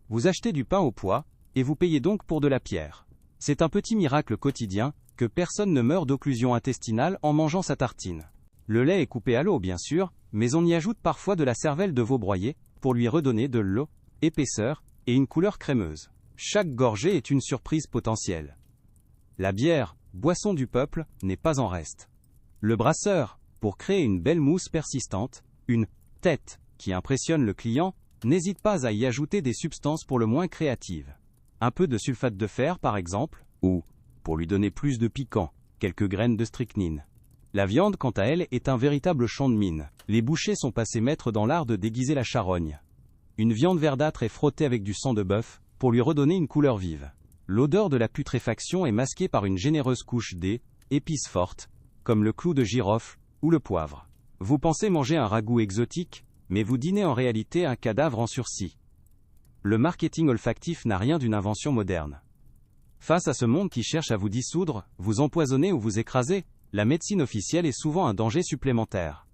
Vous achetez du pain au poids, et vous payez donc pour de la pierre. C'est un petit miracle quotidien, que personne ne meurt d'occlusion intestinale en mangeant sa tartine. Le lait est coupé à l'eau bien sûr, mais on y ajoute parfois de la cervelle de veau broyée, pour lui redonner de l'eau, épaisseur, et une couleur crémeuse. Chaque gorgée est une surprise potentielle. La bière, boisson du peuple, n'est pas en reste. Le brasseur, pour créer une belle mousse persistante, une tête qui impressionne le client, n'hésite pas à y ajouter des substances pour le moins créatives. Un peu de sulfate de fer par exemple, ou, pour lui donner plus de piquant, quelques graines de strychnine. La viande quant à elle est un véritable champ de mine. Les bouchers sont passés maîtres dans l'art de déguiser la charogne. Une viande verdâtre est frottée avec du sang de bœuf, pour lui redonner une couleur vive. L'odeur de la putréfaction est masquée par une généreuse couche d'épices fortes, comme le clou de girofle ou le poivre. Vous pensez manger un ragoût exotique, mais vous dînez en réalité un cadavre en sursis. Le marketing olfactif n'a rien d'une invention moderne. Face à ce monde qui cherche à vous dissoudre, vous empoisonner ou vous écraser, la médecine officielle est souvent un danger supplémentaire.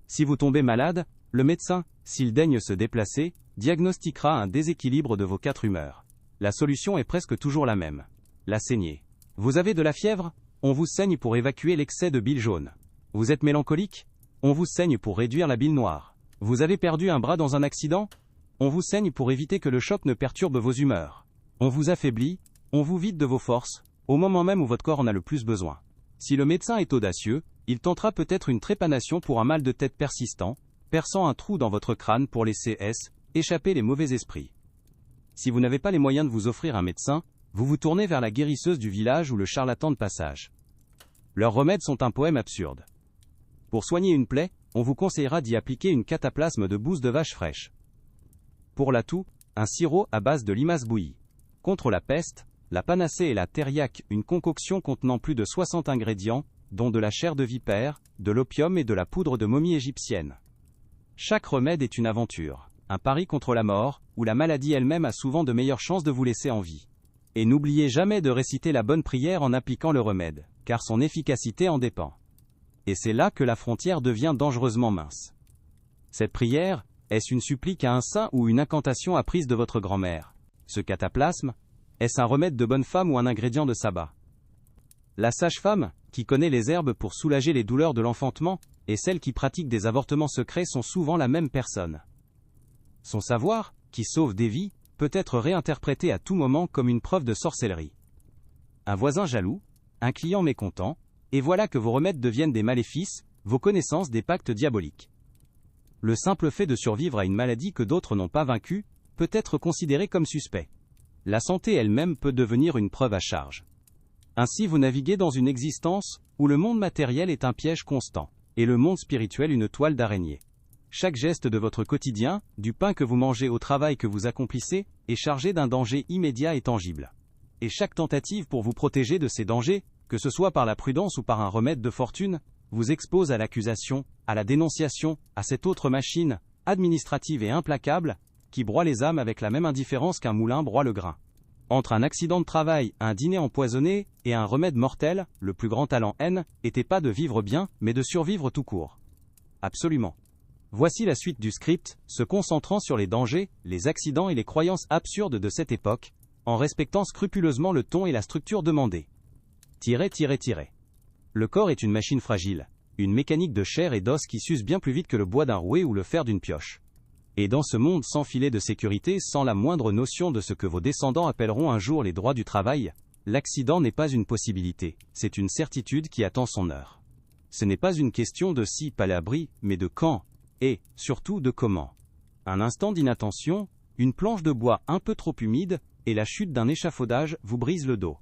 Si vous tombez malade, le médecin, s'il daigne se déplacer, diagnostiquera un déséquilibre de vos 4 humeurs. La solution est presque toujours la même. La saignée. Vous avez de la fièvre? On vous saigne pour évacuer l'excès de bile jaune. Vous êtes mélancolique? On vous saigne pour réduire la bile noire. Vous avez perdu un bras dans un accident? On vous saigne pour éviter que le choc ne perturbe vos humeurs. On vous affaiblit, on vous vide de vos forces, au moment même où votre corps en a le plus besoin. Si le médecin est audacieux, il tentera peut-être une trépanation pour un mal de tête persistant, perçant un trou dans votre crâne pour laisser échapper les mauvais esprits. Si vous n'avez pas les moyens de vous offrir un médecin, vous vous tournez vers la guérisseuse du village ou le charlatan de passage. Leurs remèdes sont un poème absurde. Pour soigner une plaie, on vous conseillera d'y appliquer une cataplasme de bouse de vache fraîche. Pour la toux, un sirop à base de limace bouillie. Contre la peste, la panacée et la thériaque, une concoction contenant plus de 60 ingrédients, dont de la chair de vipère, de l'opium et de la poudre de momie égyptienne. Chaque remède est une aventure, un pari contre la mort, où la maladie elle-même a souvent de meilleures chances de vous laisser en vie. Et n'oubliez jamais de réciter la bonne prière en appliquant le remède, car son efficacité en dépend. Et c'est là que la frontière devient dangereusement mince. Cette prière, est-ce une supplique à un saint ou une incantation apprise de votre grand-mère? Ce cataplasme, est-ce un remède de bonne femme ou un ingrédient de sabbat? La sage-femme, qui connaît les herbes pour soulager les douleurs de l'enfantement, et celle qui pratique des avortements secrets sont souvent la même personne. Son savoir, qui sauve des vies, peut être réinterprété à tout moment comme une preuve de sorcellerie. Un voisin jaloux, un client mécontent, et voilà que vos remèdes deviennent des maléfices, vos connaissances des pactes diaboliques. Le simple fait de survivre à une maladie que d'autres n'ont pas vaincue, peut être considéré comme suspect. La santé elle-même peut devenir une preuve à charge. Ainsi vous naviguez dans une existence où le monde matériel est un piège constant, et le monde spirituel une toile d'araignée. Chaque geste de votre quotidien, du pain que vous mangez au travail que vous accomplissez, est chargé d'un danger immédiat et tangible. Et chaque tentative pour vous protéger de ces dangers, que ce soit par la prudence ou par un remède de fortune, vous expose à l'accusation, à la dénonciation, à cette autre machine, administrative et implacable, qui broie les âmes avec la même indifférence qu'un moulin broie le grain. Entre un accident de travail, un dîner empoisonné, et un remède mortel, le plus grand talent N, était pas de vivre bien, mais de survivre tout court. Absolument. Voici la suite du script, se concentrant sur les dangers, les accidents et les croyances absurdes de cette époque, en respectant scrupuleusement le ton et la structure demandée. Le corps est une machine fragile, une mécanique de chair et d'os qui s'use bien plus vite que le bois d'un rouet ou le fer d'une pioche. Et dans ce monde sans filet de sécurité, sans la moindre notion de ce que vos descendants appelleront un jour les droits du travail, l'accident n'est pas une possibilité, c'est une certitude qui attend son heure. Ce n'est pas une question de si, pas l'abri, mais de quand, et, surtout, de comment. Un instant d'inattention, une planche de bois un peu trop humide, et la chute d'un échafaudage vous brise le dos.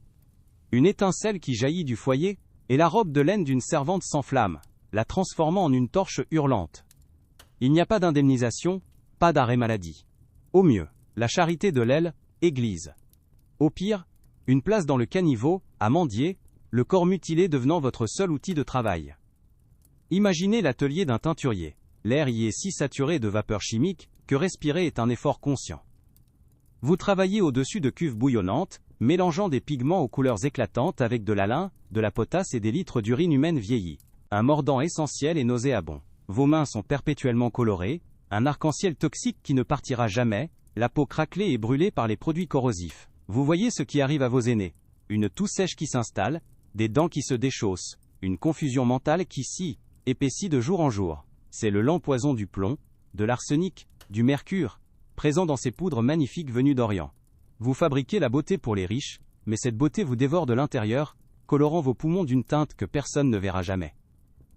Une étincelle qui jaillit du foyer, et la robe de laine d'une servante s'enflamme, la transformant en une torche hurlante. Il n'y a pas d'indemnisation, pas d'arrêt maladie. Au mieux, la charité de l'aile, église. Au pire, une place dans le caniveau, à mendier, le corps mutilé devenant votre seul outil de travail. Imaginez l'atelier d'un teinturier. L'air y est si saturé de vapeurs chimiques que respirer est un effort conscient. Vous travaillez au-dessus de cuves bouillonnantes, mélangeant des pigments aux couleurs éclatantes avec de l'alun, de la potasse et des litres d'urine humaine vieillie. Un mordant essentiel et nauséabond. Vos mains sont perpétuellement colorées, un arc-en-ciel toxique qui ne partira jamais, la peau craquelée et brûlée par les produits corrosifs. Vous voyez ce qui arrive à vos aînés. Une toux sèche qui s'installe, des dents qui se déchaussent, une confusion mentale qui épaissit de jour en jour. C'est le lent poison du plomb, de l'arsenic, du mercure, présent dans ces poudres magnifiques venues d'Orient. Vous fabriquez la beauté pour les riches, mais cette beauté vous dévore de l'intérieur, colorant vos poumons d'une teinte que personne ne verra jamais.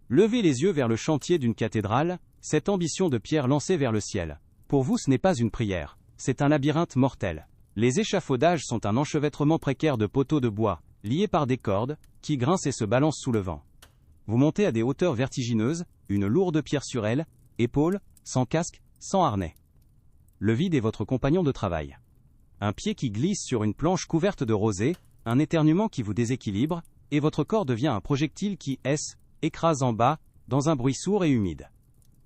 Levez les yeux vers le chantier d'une cathédrale, cette ambition de pierre lancée vers le ciel. Pour vous ce n'est pas une prière, c'est un labyrinthe mortel. Les échafaudages sont un enchevêtrement précaire de poteaux de bois, liés par des cordes, qui grincent et se balancent sous le vent. Vous montez à des hauteurs vertigineuses, une lourde pierre sur elle, épaules, sans casque, sans harnais. Le vide est votre compagnon de travail. Un pied qui glisse sur une planche couverte de rosée, un éternuement qui vous déséquilibre, et votre corps devient un projectile qui, écrase en bas, dans un bruit sourd et humide.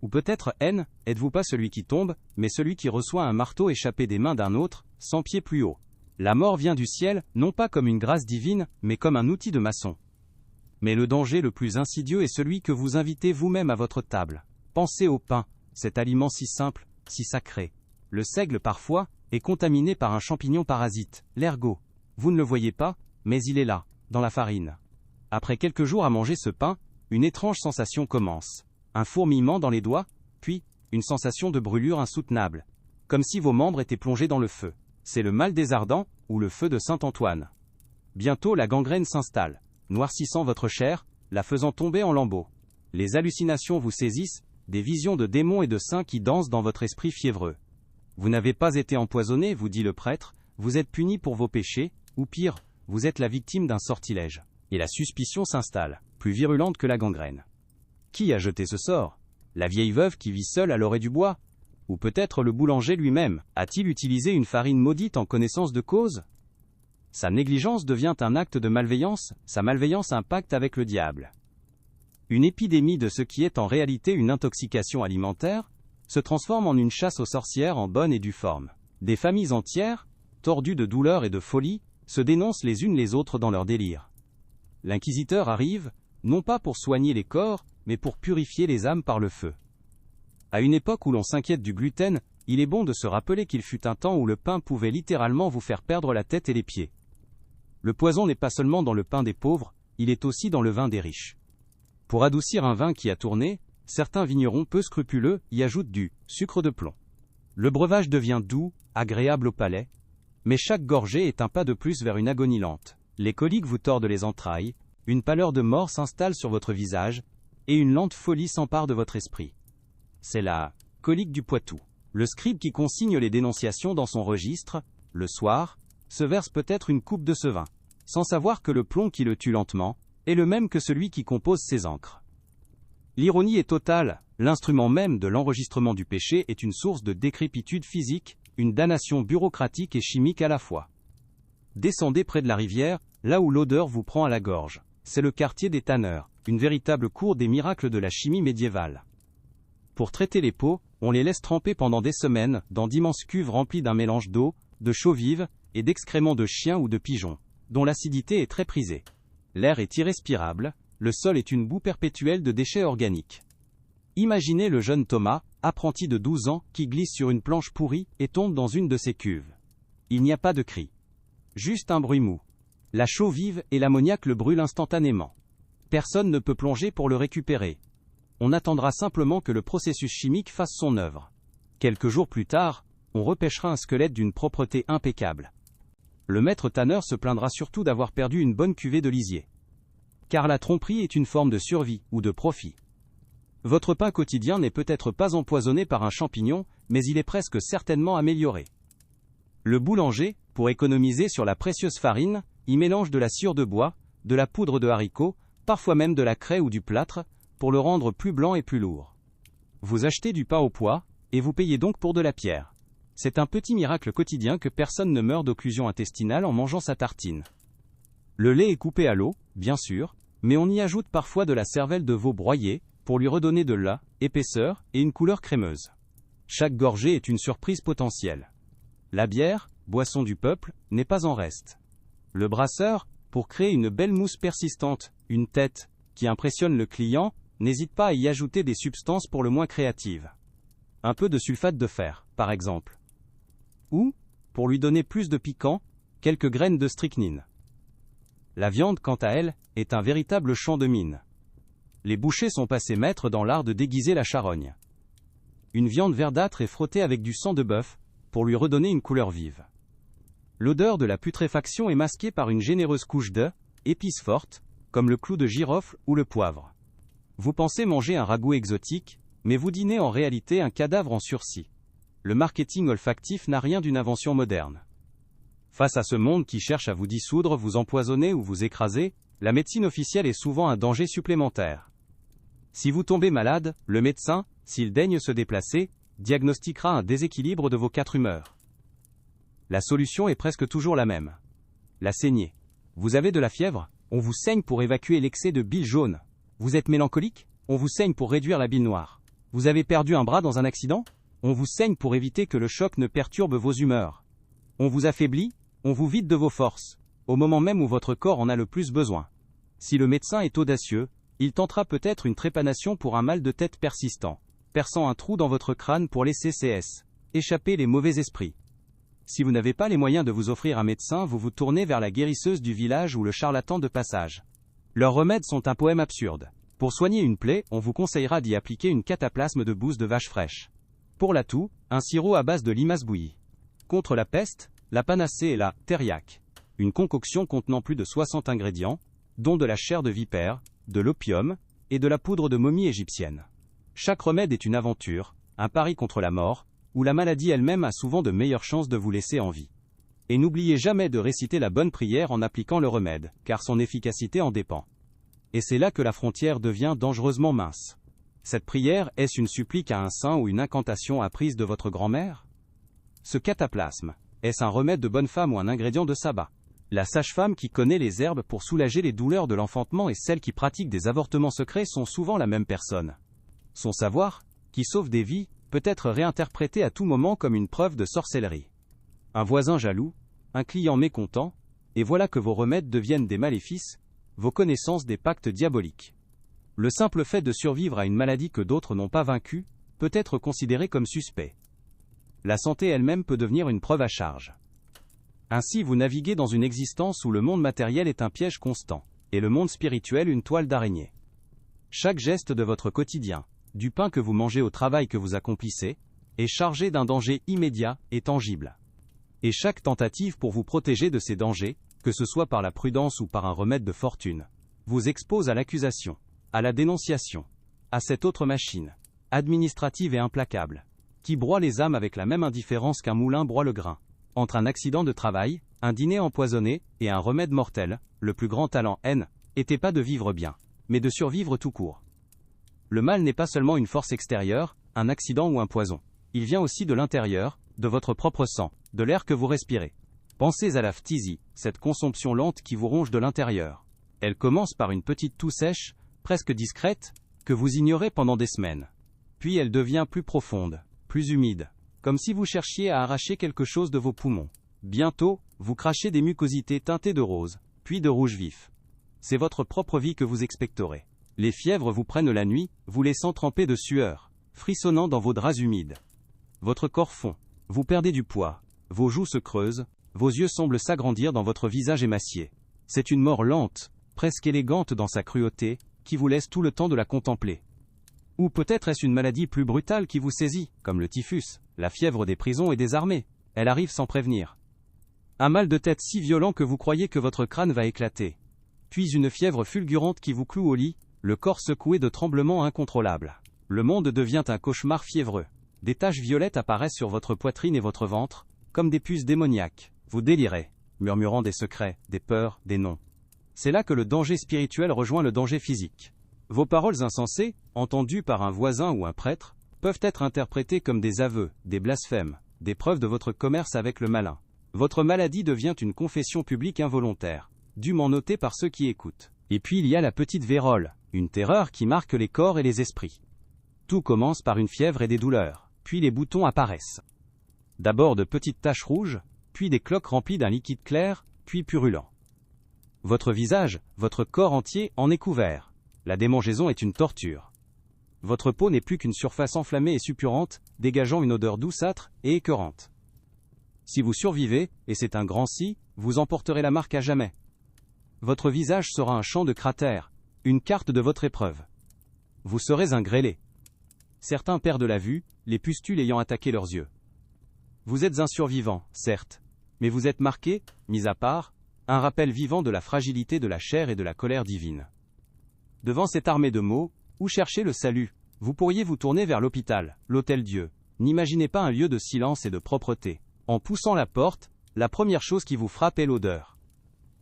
Ou peut-être, êtes-vous pas celui qui tombe, mais celui qui reçoit un marteau échappé des mains d'un autre, 100 pieds plus haut. La mort vient du ciel, non pas comme une grâce divine, mais comme un outil de maçon. Mais le danger le plus insidieux est celui que vous invitez vous-même à votre table. Pensez au pain, cet aliment si simple, si sacré. Le seigle, parfois, est contaminé par un champignon parasite, l'ergot. Vous ne le voyez pas, mais il est là, dans la farine. Après quelques jours à manger ce pain, une étrange sensation commence. Un fourmillement dans les doigts, puis, une sensation de brûlure insoutenable. Comme si vos membres étaient plongés dans le feu. C'est le mal des ardents, ou le feu de Saint-Antoine. Bientôt la gangrène s'installe, noircissant votre chair, la faisant tomber en lambeaux. Les hallucinations vous saisissent, des visions de démons et de saints qui dansent dans votre esprit fiévreux. Vous n'avez pas été empoisonné, vous dit le prêtre, vous êtes puni pour vos péchés, ou pire, vous êtes la victime d'un sortilège. Et la suspicion s'installe, plus virulente que la gangrène. Qui a jeté ce sort? La vieille veuve qui vit seule à l'orée du bois? Ou peut-être le boulanger lui-même, a-t-il utilisé une farine maudite en connaissance de cause? Sa négligence devient un acte de malveillance, sa malveillance un pacte avec le diable. Une épidémie de ce qui est en réalité une intoxication alimentaire, se transforme en une chasse aux sorcières en bonne et due forme. Des familles entières, tordues de douleur et de folie, se dénoncent les unes les autres dans leur délire. L'inquisiteur arrive, non pas pour soigner les corps, mais pour purifier les âmes par le feu. À une époque où l'on s'inquiète du gluten, il est bon de se rappeler qu'il fut un temps où le pain pouvait littéralement vous faire perdre la tête et les pieds. Le poison n'est pas seulement dans le pain des pauvres, il est aussi dans le vin des riches. Pour adoucir un vin qui a tourné, certains vignerons peu scrupuleux y ajoutent du sucre de plomb. Le breuvage devient doux, agréable au palais, mais chaque gorgée est un pas de plus vers une agonie lente. Les coliques vous tordent les entrailles, une pâleur de mort s'installe sur votre visage, et une lente folie s'empare de votre esprit. C'est la colique du Poitou. Le scribe qui consigne les dénonciations dans son registre, le soir, se verse peut-être une coupe de ce vin. sans savoir que le plomb qui le tue lentement est le même que celui qui compose ses encres. L'ironie est totale, l'instrument même de l'enregistrement du péché est une source de décrépitude physique, une damnation bureaucratique et chimique à la fois. Descendez près de la rivière, là où l'odeur vous prend à la gorge. C'est le quartier des tanneurs, une véritable cour des miracles de la chimie médiévale. Pour traiter les peaux, on les laisse tremper pendant des semaines dans d'immenses cuves remplies d'un mélange d'eau, de chaux vive et d'excréments de chiens ou de pigeons, dont l'acidité est très prisée. L'air est irrespirable, le sol est une boue perpétuelle de déchets organiques. Imaginez le jeune Thomas, apprenti de 12 ans, qui glisse sur une planche pourrie et tombe dans une de ces cuves. Il n'y a pas de cri. Juste un bruit mou. La chaux vive et l'ammoniac le brûlent instantanément. Personne ne peut plonger pour le récupérer. On attendra simplement que le processus chimique fasse son œuvre. Quelques jours plus tard, on repêchera un squelette d'une propreté impeccable. Le maître tanneur se plaindra surtout d'avoir perdu une bonne cuvée de lisier. Car la tromperie est une forme de survie ou de profit. Votre pain quotidien n'est peut-être pas empoisonné par un champignon, mais il est presque certainement amélioré. Le boulanger, pour économiser sur la précieuse farine, y mélange de la sciure de bois, de la poudre de haricots, parfois même de la craie ou du plâtre, pour le rendre plus blanc et plus lourd. Vous achetez du pain au poids, et vous payez donc pour de la pierre. C'est un petit miracle quotidien que personne ne meurt d'occlusion intestinale en mangeant sa tartine. Le lait est coupé à l'eau, bien sûr, mais on y ajoute parfois de la cervelle de veau broyée, pour lui redonner de l'épaisseur et une couleur crémeuse. Chaque gorgée est une surprise potentielle. La bière, boisson du peuple, n'est pas en reste. Le brasseur, pour créer une belle mousse persistante, une tête, qui impressionne le client, n'hésite pas à y ajouter des substances pour le moins créatives. Un peu de sulfate de fer, par exemple. Ou, pour lui donner plus de piquant, quelques graines de strychnine. La viande, quant à elle, est un véritable champ de mines. Les bouchers sont passés maîtres dans l'art de déguiser la charogne. Une viande verdâtre est frottée avec du sang de bœuf, pour lui redonner une couleur vive. L'odeur de la putréfaction est masquée par une généreuse couche d'épices fortes, comme le clou de girofle ou le poivre. Vous pensez manger un ragoût exotique, mais vous dînez en réalité un cadavre en sursis. Le marketing olfactif n'a rien d'une invention moderne. Face à ce monde qui cherche à vous dissoudre, vous empoisonner ou vous écraser, la médecine officielle est souvent un danger supplémentaire. Si vous tombez malade, le médecin, s'il daigne se déplacer, diagnostiquera un déséquilibre de vos 4 humeurs. La solution est presque toujours la même. La saignée. Vous avez de la fièvre? On vous saigne pour évacuer l'excès de bile jaune. Vous êtes mélancolique? On vous saigne pour réduire la bile noire. Vous avez perdu un bras dans un accident? On vous saigne pour éviter que le choc ne perturbe vos humeurs. On vous affaiblit? On vous vide de vos forces, au moment même où votre corps en a le plus besoin. Si le médecin est audacieux, il tentera peut-être une trépanation pour un mal de tête persistant, perçant un trou dans votre crâne pour laisser échapper les mauvais esprits. Si vous n'avez pas les moyens de vous offrir un médecin, vous vous tournez vers la guérisseuse du village ou le charlatan de passage. Leurs remèdes sont un poème absurde. Pour soigner une plaie, on vous conseillera d'y appliquer une cataplasme de bouse de vache fraîche. Pour la toux, un sirop à base de limace bouillie. Contre la peste, la panacée est la thériaque. Une concoction contenant plus de 60 ingrédients, dont de la chair de vipère, de l'opium et de la poudre de momie égyptienne. Chaque remède est une aventure, un pari contre la mort, où la maladie elle-même a souvent de meilleures chances de vous laisser en vie. Et n'oubliez jamais de réciter la bonne prière en appliquant le remède, car son efficacité en dépend. Et c'est là que la frontière devient dangereusement mince. Cette prière, est-ce une supplique à un saint ou une incantation apprise de votre grand-mère? Ce cataplasme, est-ce un remède de bonne femme ou un ingrédient de sabbat? La sage-femme qui connaît les herbes pour soulager les douleurs de l'enfantement et celle qui pratique des avortements secrets sont souvent la même personne. Son savoir, qui sauve des vies, peut être réinterprété à tout moment comme une preuve de sorcellerie. Un voisin jaloux, un client mécontent, et voilà que vos remèdes deviennent des maléfices, vos connaissances des pactes diaboliques. Le simple fait de survivre à une maladie que d'autres n'ont pas vaincue, peut être considéré comme suspect. La santé elle-même peut devenir une preuve à charge. Ainsi vous naviguez dans une existence où le monde matériel est un piège constant, et le monde spirituel une toile d'araignée. Chaque geste de votre quotidien, du pain que vous mangez au travail que vous accomplissez, est chargé d'un danger immédiat et tangible. Et chaque tentative pour vous protéger de ces dangers, que ce soit par la prudence ou par un remède de fortune, vous expose à l'accusation, à la dénonciation, à cette autre machine, administrative et implacable, qui broie les âmes avec la même indifférence qu'un moulin broie le grain. Entre un accident de travail, Un dîner empoisonné, et un remède mortel, le plus grand talent n'était pas de vivre bien, mais de survivre tout court. Le mal n'est pas seulement une force extérieure, un accident ou un poison. Il vient aussi de l'intérieur, de votre propre sang, de l'air que vous respirez. Pensez à la phtisie, cette consomption lente qui vous ronge de l'intérieur. Elle commence par une petite toux sèche, presque discrète, que vous ignorez pendant des semaines. Puis elle devient plus profonde, plus humide, comme si vous cherchiez à arracher quelque chose de vos poumons. Bientôt, vous crachez des mucosités teintées de rose, puis de rouge vif. C'est votre propre vie que vous expectorez. Les fièvres vous prennent la nuit, vous laissant tremper de sueur, frissonnant dans vos draps humides. Votre corps fond, vous perdez du poids, vos joues se creusent, vos yeux semblent s'agrandir dans votre visage émacié. C'est une mort lente, presque élégante dans sa cruauté, qui vous laisse tout le temps de la contempler. Ou peut-être est-ce une maladie plus brutale qui vous saisit, comme le typhus, la fièvre des prisons et des armées. Elle arrive sans prévenir. Un mal de tête si violent que vous croyez que votre crâne va éclater. Puis une fièvre fulgurante qui vous cloue au lit, le corps secoué de tremblements incontrôlables. Le monde devient un cauchemar fiévreux. Des taches violettes apparaissent sur votre poitrine et votre ventre, comme des puces démoniaques. Vous délirez, murmurant des secrets, des peurs, des noms. C'est là que le danger spirituel rejoint le danger physique. Vos paroles insensées, entendues par un voisin ou un prêtre, peuvent être interprétées comme des aveux, des blasphèmes, des preuves de votre commerce avec le malin. Votre maladie devient une confession publique involontaire, dûment notée par ceux qui écoutent. Et puis il y a la petite vérole, une terreur qui marque les corps et les esprits. Tout commence par une fièvre et des douleurs, puis les boutons apparaissent. D'abord de petites taches rouges, puis des cloques remplies d'un liquide clair, puis purulent. Votre visage, votre corps entier en est couvert. La démangeaison est une torture. Votre peau n'est plus qu'une surface enflammée et suppurante, dégageant une odeur douceâtre et écœurante. Si vous survivez, et c'est un grand si, vous en porterez la marque à jamais. Votre visage sera un champ de cratères, une carte de votre épreuve. Vous serez un grêlé. Certains perdent la vue, les pustules ayant attaqué leurs yeux. Vous êtes un survivant, certes, mais vous êtes marqué, mis à part, un rappel vivant de la fragilité de la chair et de la colère divine. Devant cette armée de mots, où chercher le salut? Vous pourriez vous tourner vers l'hôpital, l'Hôtel-Dieu. N'imaginez pas un lieu de silence et de propreté. En poussant la porte, la première chose qui vous frappe est l'odeur.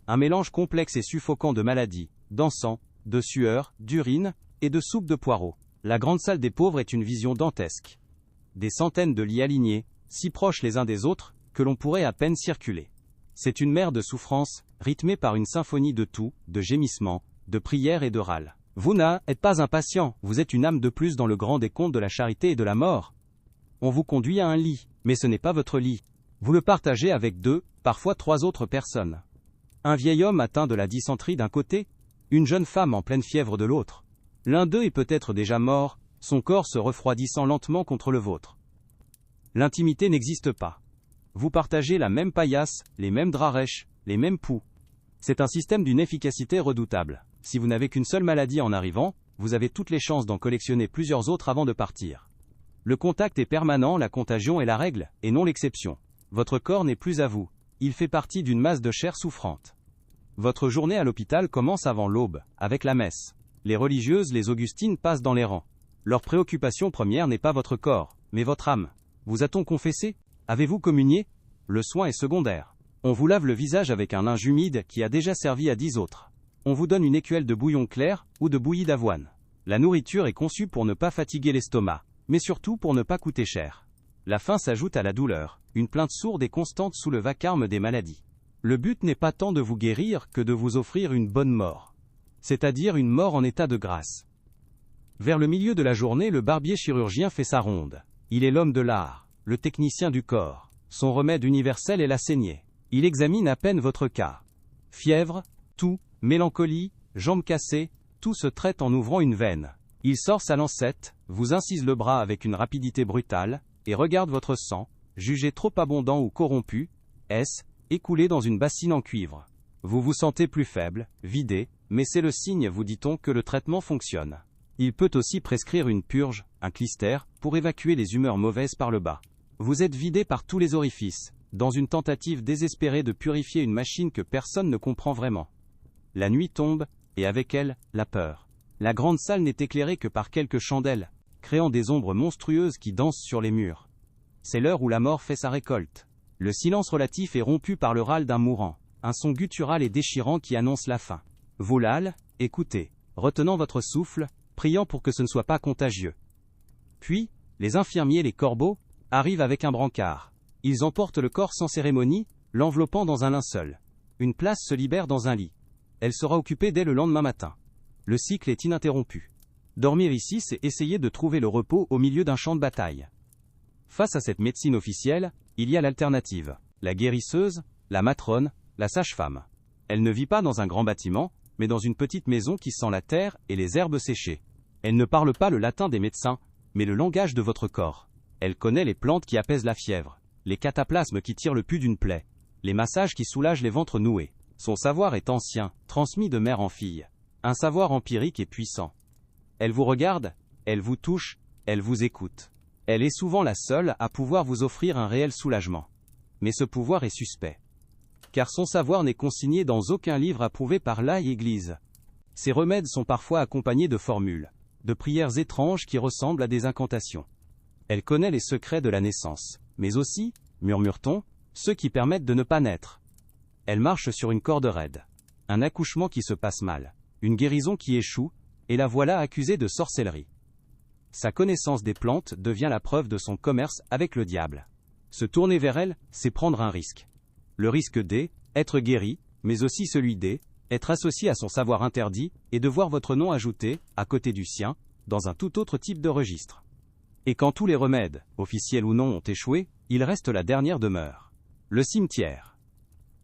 Un mélange complexe et suffocant de maladies, d'encens, de sueur, d'urine et de soupe de poireaux. La grande salle des pauvres est une vision dantesque. Des centaines de lits alignés, si proches les uns des autres, que l'on pourrait à peine circuler. C'est une mer de souffrance, rythmée par une symphonie de toux, de gémissements, de prières et de râles. Vous n'êtes pas un patient, vous êtes une âme de plus dans le grand décompte de la charité et de la mort. On vous conduit à un lit, mais ce n'est pas votre lit. Vous le partagez avec 2, parfois 3 autres personnes. Un vieil homme atteint de la dysenterie d'un côté, une jeune femme en pleine fièvre de l'autre. L'un d'eux est peut-être déjà mort, son corps se refroidissant lentement contre le vôtre. L'intimité n'existe pas. Vous partagez la même paillasse, les mêmes draps rêches, les mêmes poux. C'est un système d'une efficacité redoutable. Si vous n'avez qu'une seule maladie en arrivant, vous avez toutes les chances d'en collectionner plusieurs autres avant de partir. Le contact est permanent, la contagion est la règle, et non l'exception. Votre corps n'est plus à vous. Il fait partie d'une masse de chair souffrante. Votre journée à l'hôpital commence avant l'aube, avec la messe. Les religieuses, les augustines passent dans les rangs. Leur préoccupation première n'est pas votre corps, mais votre âme. Vous a-t-on confessé? Avez-vous communié? Le soin est secondaire. On vous lave le visage avec un linge humide qui a déjà servi à 10 autres. On vous donne une écuelle de bouillon clair, ou de bouillie d'avoine. La nourriture est conçue pour ne pas fatiguer l'estomac, mais surtout pour ne pas coûter cher. La faim s'ajoute à la douleur, une plainte sourde et constante sous le vacarme des maladies. Le but n'est pas tant de vous guérir que de vous offrir une bonne mort. C'est-à-dire une mort en état de grâce. Vers le milieu de la journée, le barbier chirurgien fait sa ronde. Il est l'homme de l'art, le technicien du corps. Son remède universel est la saignée. Il examine à peine votre cas. Fièvre, toux, mélancolie, jambes cassées, tout se traite en ouvrant une veine. Il sort sa lancette, vous incise le bras avec une rapidité brutale, et regarde votre sang, jugé trop abondant ou corrompu, écoulé dans une bassine en cuivre. Vous vous sentez plus faible, vidé, mais c'est le signe, vous dit-on, que le traitement fonctionne. Il peut aussi prescrire une purge, un clister, pour évacuer les humeurs mauvaises par le bas. Vous êtes vidé par tous les orifices, dans une tentative désespérée de purifier une machine que personne ne comprend vraiment. La nuit tombe, et avec elle, la peur. La grande salle n'est éclairée que par quelques chandelles, créant des ombres monstrueuses qui dansent sur les murs. C'est l'heure où la mort fait sa récolte. Le silence relatif est rompu par le râle d'un mourant, un son guttural et déchirant qui annonce la fin. Vous l'âle, écoutez, retenant votre souffle, priant pour que ce ne soit pas contagieux. Puis, les infirmiers, les corbeaux, arrivent avec un brancard. Ils emportent le corps sans cérémonie, l'enveloppant dans un linceul. Une place se libère dans un lit. Elle sera occupée dès le lendemain matin. Le cycle est ininterrompu. Dormir ici, c'est essayer de trouver le repos au milieu d'un champ de bataille. Face à cette médecine officielle, il y a l'alternative. La guérisseuse, la matrone, la sage-femme. Elle ne vit pas dans un grand bâtiment, mais dans une petite maison qui sent la terre et les herbes séchées. Elle ne parle pas le latin des médecins, mais le langage de votre corps. Elle connaît les plantes qui apaisent la fièvre, les cataplasmes qui tirent le pus d'une plaie, les massages qui soulagent les ventres noués. Son savoir est ancien, transmis de mère en fille. Un savoir empirique et puissant. Elle vous regarde, elle vous touche, elle vous écoute. Elle est souvent la seule à pouvoir vous offrir un réel soulagement. Mais ce pouvoir est suspect. Car son savoir n'est consigné dans aucun livre approuvé par l'Église. Ses remèdes sont parfois accompagnés de formules, de prières étranges qui ressemblent à des incantations. Elle connaît les secrets de la naissance, mais aussi, murmure-t-on, ceux qui permettent de ne pas naître. Elle marche sur une corde raide. Un accouchement qui se passe mal, une guérison qui échoue, et la voilà accusée de sorcellerie. Sa connaissance des plantes devient la preuve de son commerce avec le diable. Se tourner vers elle, c'est prendre un risque. Le risque d'être guéri, mais aussi celui d'être associé à son savoir interdit, et de voir votre nom ajouté, à côté du sien, dans un tout autre type de registre. Et quand tous les remèdes, officiels ou non, ont échoué, il reste la dernière demeure. Le cimetière.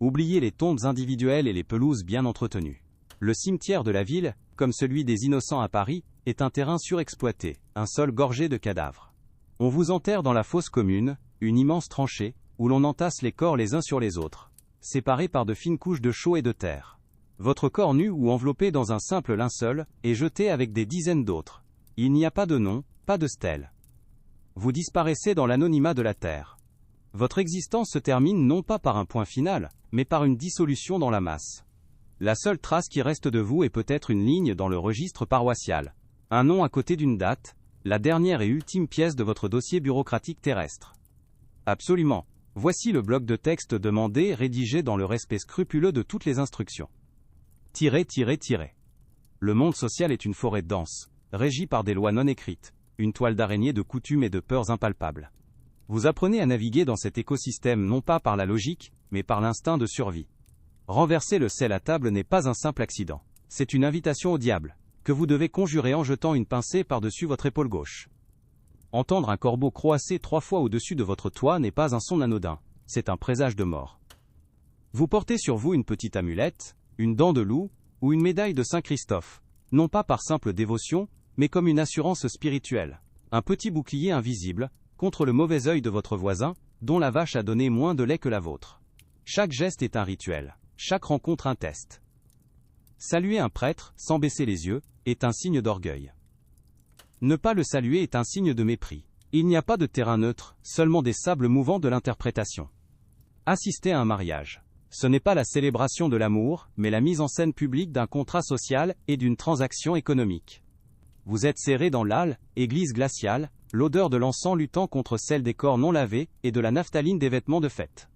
Oubliez les tombes individuelles et les pelouses bien entretenues. Le cimetière de la ville, comme celui des Innocents à Paris, est un terrain surexploité, un sol gorgé de cadavres. On vous enterre dans la fosse commune, une immense tranchée, où l'on entasse les corps les uns sur les autres, séparés par de fines couches de chaux et de terre. Votre corps nu ou enveloppé dans un simple linceul, est jeté avec des dizaines d'autres. Il n'y a pas de nom, pas de stèle. Vous disparaissez dans l'anonymat de la terre. Votre existence se termine non pas par un point final, mais par une dissolution dans la masse. La seule trace qui reste de vous est peut-être une ligne dans le registre paroissial. Un nom à côté d'une date, la dernière et ultime pièce de votre dossier bureaucratique terrestre. Absolument. Voici le bloc de texte demandé, rédigé dans le respect scrupuleux de toutes les instructions. Le monde social est une forêt dense, régie par des lois non écrites, une toile d'araignée de coutumes et de peurs impalpables. Vous apprenez à naviguer dans cet écosystème non pas par la logique, mais par l'instinct de survie. Renverser le sel à table n'est pas un simple accident. C'est une invitation au diable, que vous devez conjurer en jetant une pincée par-dessus votre épaule gauche. Entendre un corbeau croasser 3 fois au-dessus de votre toit n'est pas un son anodin, c'est un présage de mort. Vous portez sur vous une petite amulette, une dent de loup, ou une médaille de Saint-Christophe, non pas par simple dévotion, mais comme une assurance spirituelle. Un petit bouclier invisible, contre le mauvais œil de votre voisin, dont la vache a donné moins de lait que la vôtre. Chaque geste est un rituel, chaque rencontre un test. Saluer un prêtre, sans baisser les yeux, est un signe d'orgueil. Ne pas le saluer est un signe de mépris. Il n'y a pas de terrain neutre, seulement des sables mouvants de l'interprétation. Assister à un mariage. Ce n'est pas la célébration de l'amour, mais la mise en scène publique d'un contrat social et d'une transaction économique. Vous êtes serré dans l'âle, église glaciale, l'odeur de l'encens luttant contre celle des corps non lavés et de la naphtaline des vêtements de fête.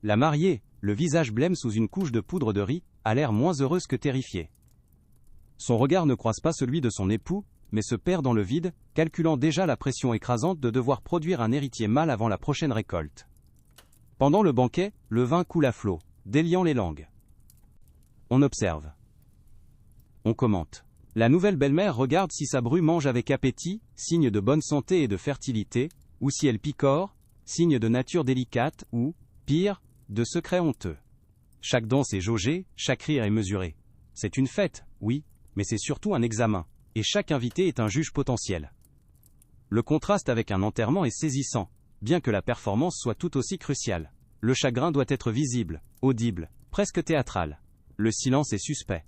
La mariée, le visage blême sous une couche de poudre de riz, a l'air moins heureuse que terrifiée. Son regard ne croise pas celui de son époux, mais se perd dans le vide, calculant déjà la pression écrasante de devoir produire un héritier mâle avant la prochaine récolte. Pendant le banquet, le vin coule à flot, déliant les langues. On observe. On commente. La nouvelle belle-mère regarde si sa bru mange avec appétit, signe de bonne santé et de fertilité, ou si elle picore, signe de nature délicate, ou, pire, de secret honteux. Chaque danse est jaugée, chaque rire est mesuré. C'est une fête, oui, mais c'est surtout un examen, et chaque invité est un juge potentiel. Le contraste avec un enterrement est saisissant, bien que la performance soit tout aussi cruciale. Le chagrin doit être visible, audible, presque théâtral. Le silence est suspect.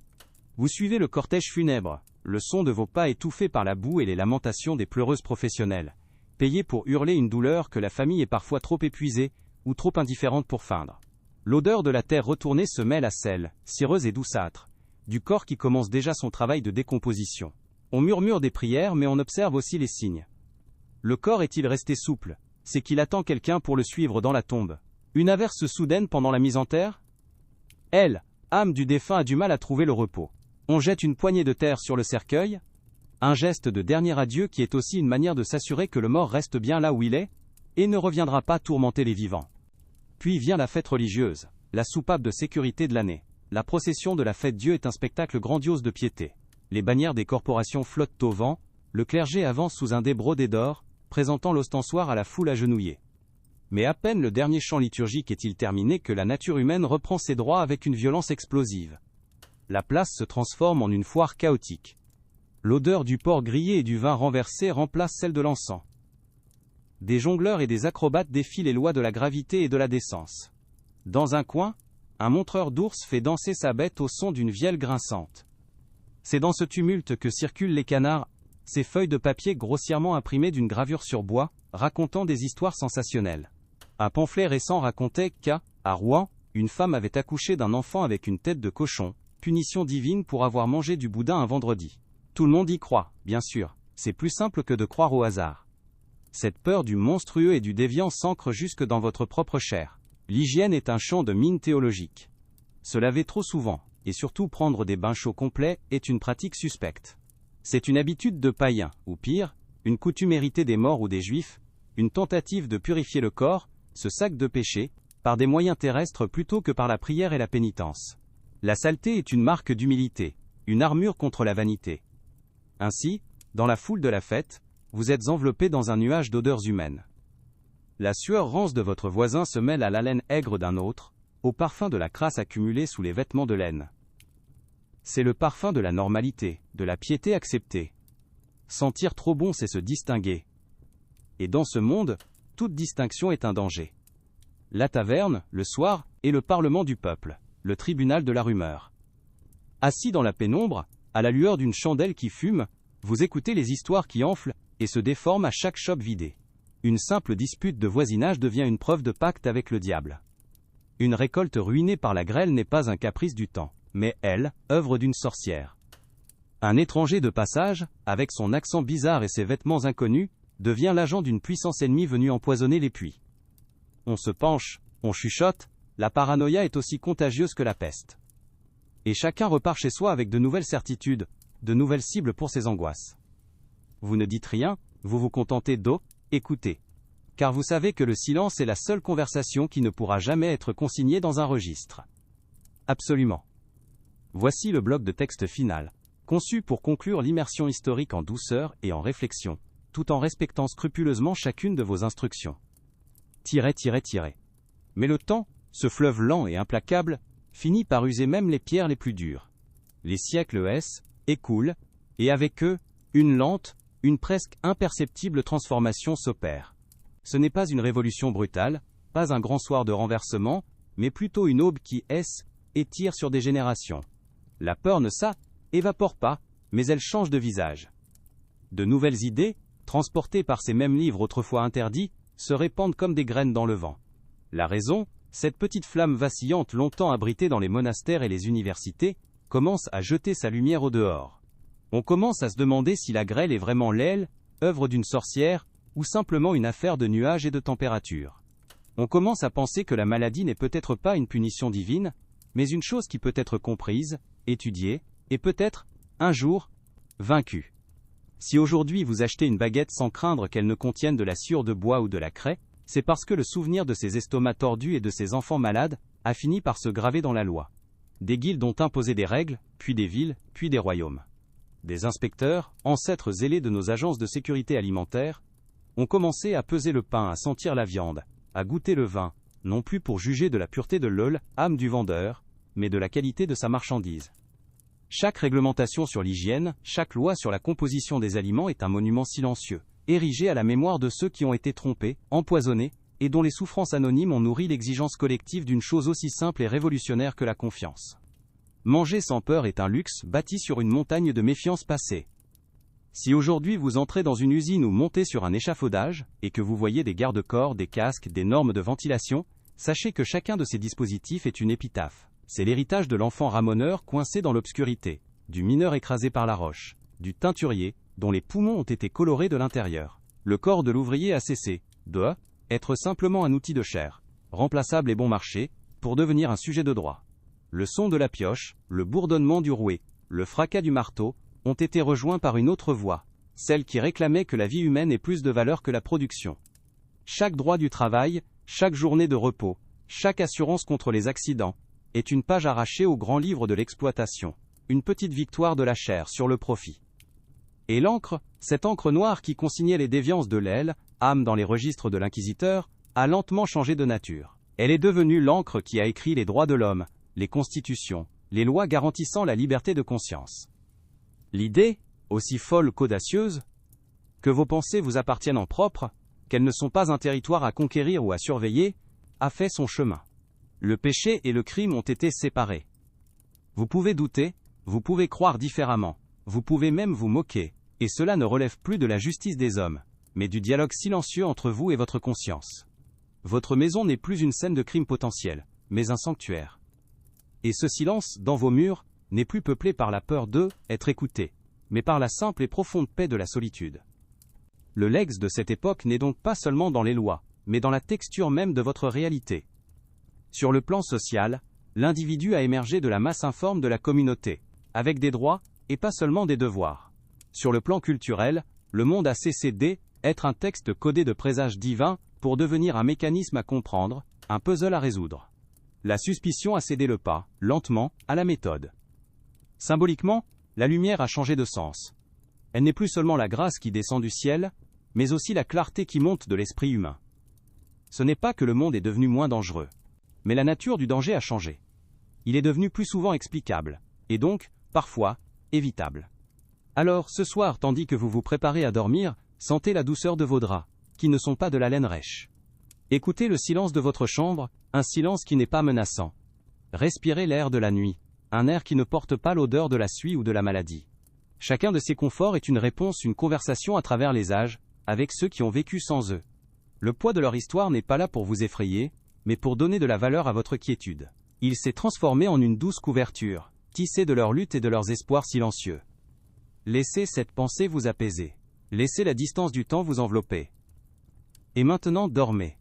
Vous suivez le cortège funèbre, le son de vos pas étouffé par la boue et les lamentations des pleureuses professionnelles, payées pour hurler une douleur que la famille est parfois trop épuisée, ou trop indifférente pour feindre. L'odeur de la terre retournée se mêle à celle, cireuse et douceâtre, du corps qui commence déjà son travail de décomposition. On murmure des prières mais on observe aussi les signes. Le corps est-il resté souple? C'est qu'il attend quelqu'un pour le suivre dans la tombe. Une averse soudaine pendant la mise en terre? Elle, âme du défunt, a du mal à trouver le repos. On jette une poignée de terre sur le cercueil? Un geste de dernier adieu qui est aussi une manière de s'assurer que le mort reste bien là où il est, et ne reviendra pas tourmenter les vivants. Puis vient la fête religieuse, la soupape de sécurité de l'année. La procession de la fête Dieu est un spectacle grandiose de piété. Les bannières des corporations flottent au vent, le clergé avance sous un dais brodé d'or, présentant l'ostensoir à la foule agenouillée. Mais à peine le dernier chant liturgique est-il terminé que la nature humaine reprend ses droits avec une violence explosive. La place se transforme en une foire chaotique. L'odeur du porc grillé et du vin renversé remplace celle de l'encens. Des jongleurs et des acrobates défient les lois de la gravité et de la décence. Dans un coin, un montreur d'ours fait danser sa bête au son d'une vielle grinçante. C'est dans ce tumulte que circulent les canards, ces feuilles de papier grossièrement imprimées d'une gravure sur bois, racontant des histoires sensationnelles. Un pamphlet récent racontait qu'à Rouen, une femme avait accouché d'un enfant avec une tête de cochon, punition divine pour avoir mangé du boudin un vendredi. Tout le monde y croit, bien sûr, c'est plus simple que de croire au hasard. Cette peur du monstrueux et du déviant s'ancre jusque dans votre propre chair. L'hygiène est un champ de mine théologique. Se laver trop souvent, et surtout prendre des bains chauds complets, est une pratique suspecte. C'est une habitude de païens, ou pire, une coutume héritée des morts ou des juifs, une tentative de purifier le corps, ce sac de péché, par des moyens terrestres plutôt que par la prière et la pénitence. La saleté est une marque d'humilité, une armure contre la vanité. Ainsi, dans la foule de la fête, vous êtes enveloppé dans un nuage d'odeurs humaines. La sueur rance de votre voisin se mêle à l'haleine aigre d'un autre, au parfum de la crasse accumulée sous les vêtements de laine. C'est le parfum de la normalité, de la piété acceptée. Sentir trop bon, c'est se distinguer. Et dans ce monde, toute distinction est un danger. La taverne, le soir, est le parlement du peuple, le tribunal de la rumeur. Assis dans la pénombre, à la lueur d'une chandelle qui fume, vous écoutez les histoires qui enflent et se déforment à chaque chope vidée. Une simple dispute de voisinage devient une preuve de pacte avec le diable. Une récolte ruinée par la grêle n'est pas un caprice du temps, mais elle, œuvre d'une sorcière. Un étranger de passage, avec son accent bizarre et ses vêtements inconnus, devient l'agent d'une puissance ennemie venue empoisonner les puits. On se penche, on chuchote, la paranoïa est aussi contagieuse que la peste. Et chacun repart chez soi avec de nouvelles certitudes, de nouvelles cibles pour ses angoisses. Vous ne dites rien, vous vous contentez d'écouter. Car vous savez que le silence est la seule conversation qui ne pourra jamais être consignée dans un registre. Absolument. Voici le bloc de texte final, conçu pour conclure l'immersion historique en douceur et en réflexion, tout en respectant scrupuleusement chacune de vos instructions. Mais le temps, ce fleuve lent et implacable, finit par user même les pierres les plus dures. Les siècles écoulent, et avec eux, une lente, une presque imperceptible transformation s'opère. Ce n'est pas une révolution brutale, pas un grand soir de renversement, mais plutôt une aube qui étire sur des générations. La peur ne évapore pas, mais elle change de visage. De nouvelles idées, transportées par ces mêmes livres autrefois interdits, se répandent comme des graines dans le vent. La raison, cette petite flamme vacillante longtemps abritée dans les monastères et les universités, commence à jeter sa lumière au dehors. On commence à se demander si la grêle est vraiment l'aile, œuvre d'une sorcière, ou simplement une affaire de nuages et de température. On commence à penser que la maladie n'est peut-être pas une punition divine, mais une chose qui peut être comprise, étudiée, et peut-être, un jour, vaincue. Si aujourd'hui vous achetez une baguette sans craindre qu'elle ne contienne de la sciure de bois ou de la craie, c'est parce que le souvenir de ces estomacs tordus et de ces enfants malades a fini par se graver dans la loi. Des guildes ont imposé des règles, puis des villes, puis des royaumes. Des inspecteurs, ancêtres zélés de nos agences de sécurité alimentaire, ont commencé à peser le pain, à sentir la viande, à goûter le vin, non plus pour juger de la pureté de l'âme du vendeur, mais de la qualité de sa marchandise. Chaque réglementation sur l'hygiène, chaque loi sur la composition des aliments est un monument silencieux, érigé à la mémoire de ceux qui ont été trompés, empoisonnés, et dont les souffrances anonymes ont nourri l'exigence collective d'une chose aussi simple et révolutionnaire que la confiance. Manger sans peur est un luxe bâti sur une montagne de méfiance passée. Si aujourd'hui vous entrez dans une usine ou montez sur un échafaudage, et que vous voyez des garde-corps, des casques, des normes de ventilation, sachez que chacun de ces dispositifs est une épitaphe. C'est l'héritage de l'enfant ramoneur coincé dans l'obscurité, du mineur écrasé par la roche, du teinturier, dont les poumons ont été colorés de l'intérieur. Le corps de l'ouvrier a cessé d'être simplement un outil de chair. remplaçable et bon marché, pour devenir un sujet de droit. Le son de la pioche, le bourdonnement du rouet, le fracas du marteau, ont été rejoints par une autre voix, celle qui réclamait que la vie humaine ait plus de valeur que la production. Chaque droit du travail, chaque journée de repos, chaque assurance contre les accidents, est une page arrachée au grand livre de l'exploitation, une petite victoire de la chair sur le profit. Et l'encre, cette encre noire qui consignait les déviances de l'aile, âme dans les registres de l'inquisiteur, a lentement changé de nature. Elle est devenue l'encre qui a écrit les droits de l'homme, les constitutions, les lois garantissant la liberté de conscience. L'idée, aussi folle qu'audacieuse, que vos pensées vous appartiennent en propre, qu'elles ne sont pas un territoire à conquérir ou à surveiller, a fait son chemin. Le péché et le crime ont été séparés. Vous pouvez douter, vous pouvez croire différemment, vous pouvez même vous moquer, et cela ne relève plus de la justice des hommes, mais du dialogue silencieux entre vous et votre conscience. Votre maison n'est plus une scène de crime potentiel, mais un sanctuaire. Et ce silence, dans vos murs, n'est plus peuplé par la peur d'être écouté, mais par la simple et profonde paix de la solitude. Le legs de cette époque n'est donc pas seulement dans les lois, mais dans la texture même de votre réalité. Sur le plan social, l'individu a émergé de la masse informe de la communauté, avec des droits, et pas seulement des devoirs. Sur le plan culturel, le monde a cessé d'être un texte codé de présages divins, pour devenir un mécanisme à comprendre, un puzzle à résoudre. La suspicion a cédé le pas, lentement, à la méthode. Symboliquement, la lumière a changé de sens. Elle n'est plus seulement la grâce qui descend du ciel, mais aussi la clarté qui monte de l'esprit humain. Ce n'est pas que le monde est devenu moins dangereux, mais la nature du danger a changé. Il est devenu plus souvent explicable, et donc, parfois, évitable. Alors, ce soir, tandis que vous vous préparez à dormir, sentez la douceur de vos draps, qui ne sont pas de la laine rêche. Écoutez le silence de votre chambre, un silence qui n'est pas menaçant. Respirez l'air de la nuit, un air qui ne porte pas l'odeur de la suie ou de la maladie. Chacun de ces conforts est une réponse, une conversation à travers les âges, avec ceux qui ont vécu sans eux. Le poids de leur histoire n'est pas là pour vous effrayer, mais pour donner de la valeur à votre quiétude. Il s'est transformé en une douce couverture, tissée de leur lutte et de leurs espoirs silencieux. Laissez cette pensée vous apaiser. Laissez la distance du temps vous envelopper. Et maintenant dormez.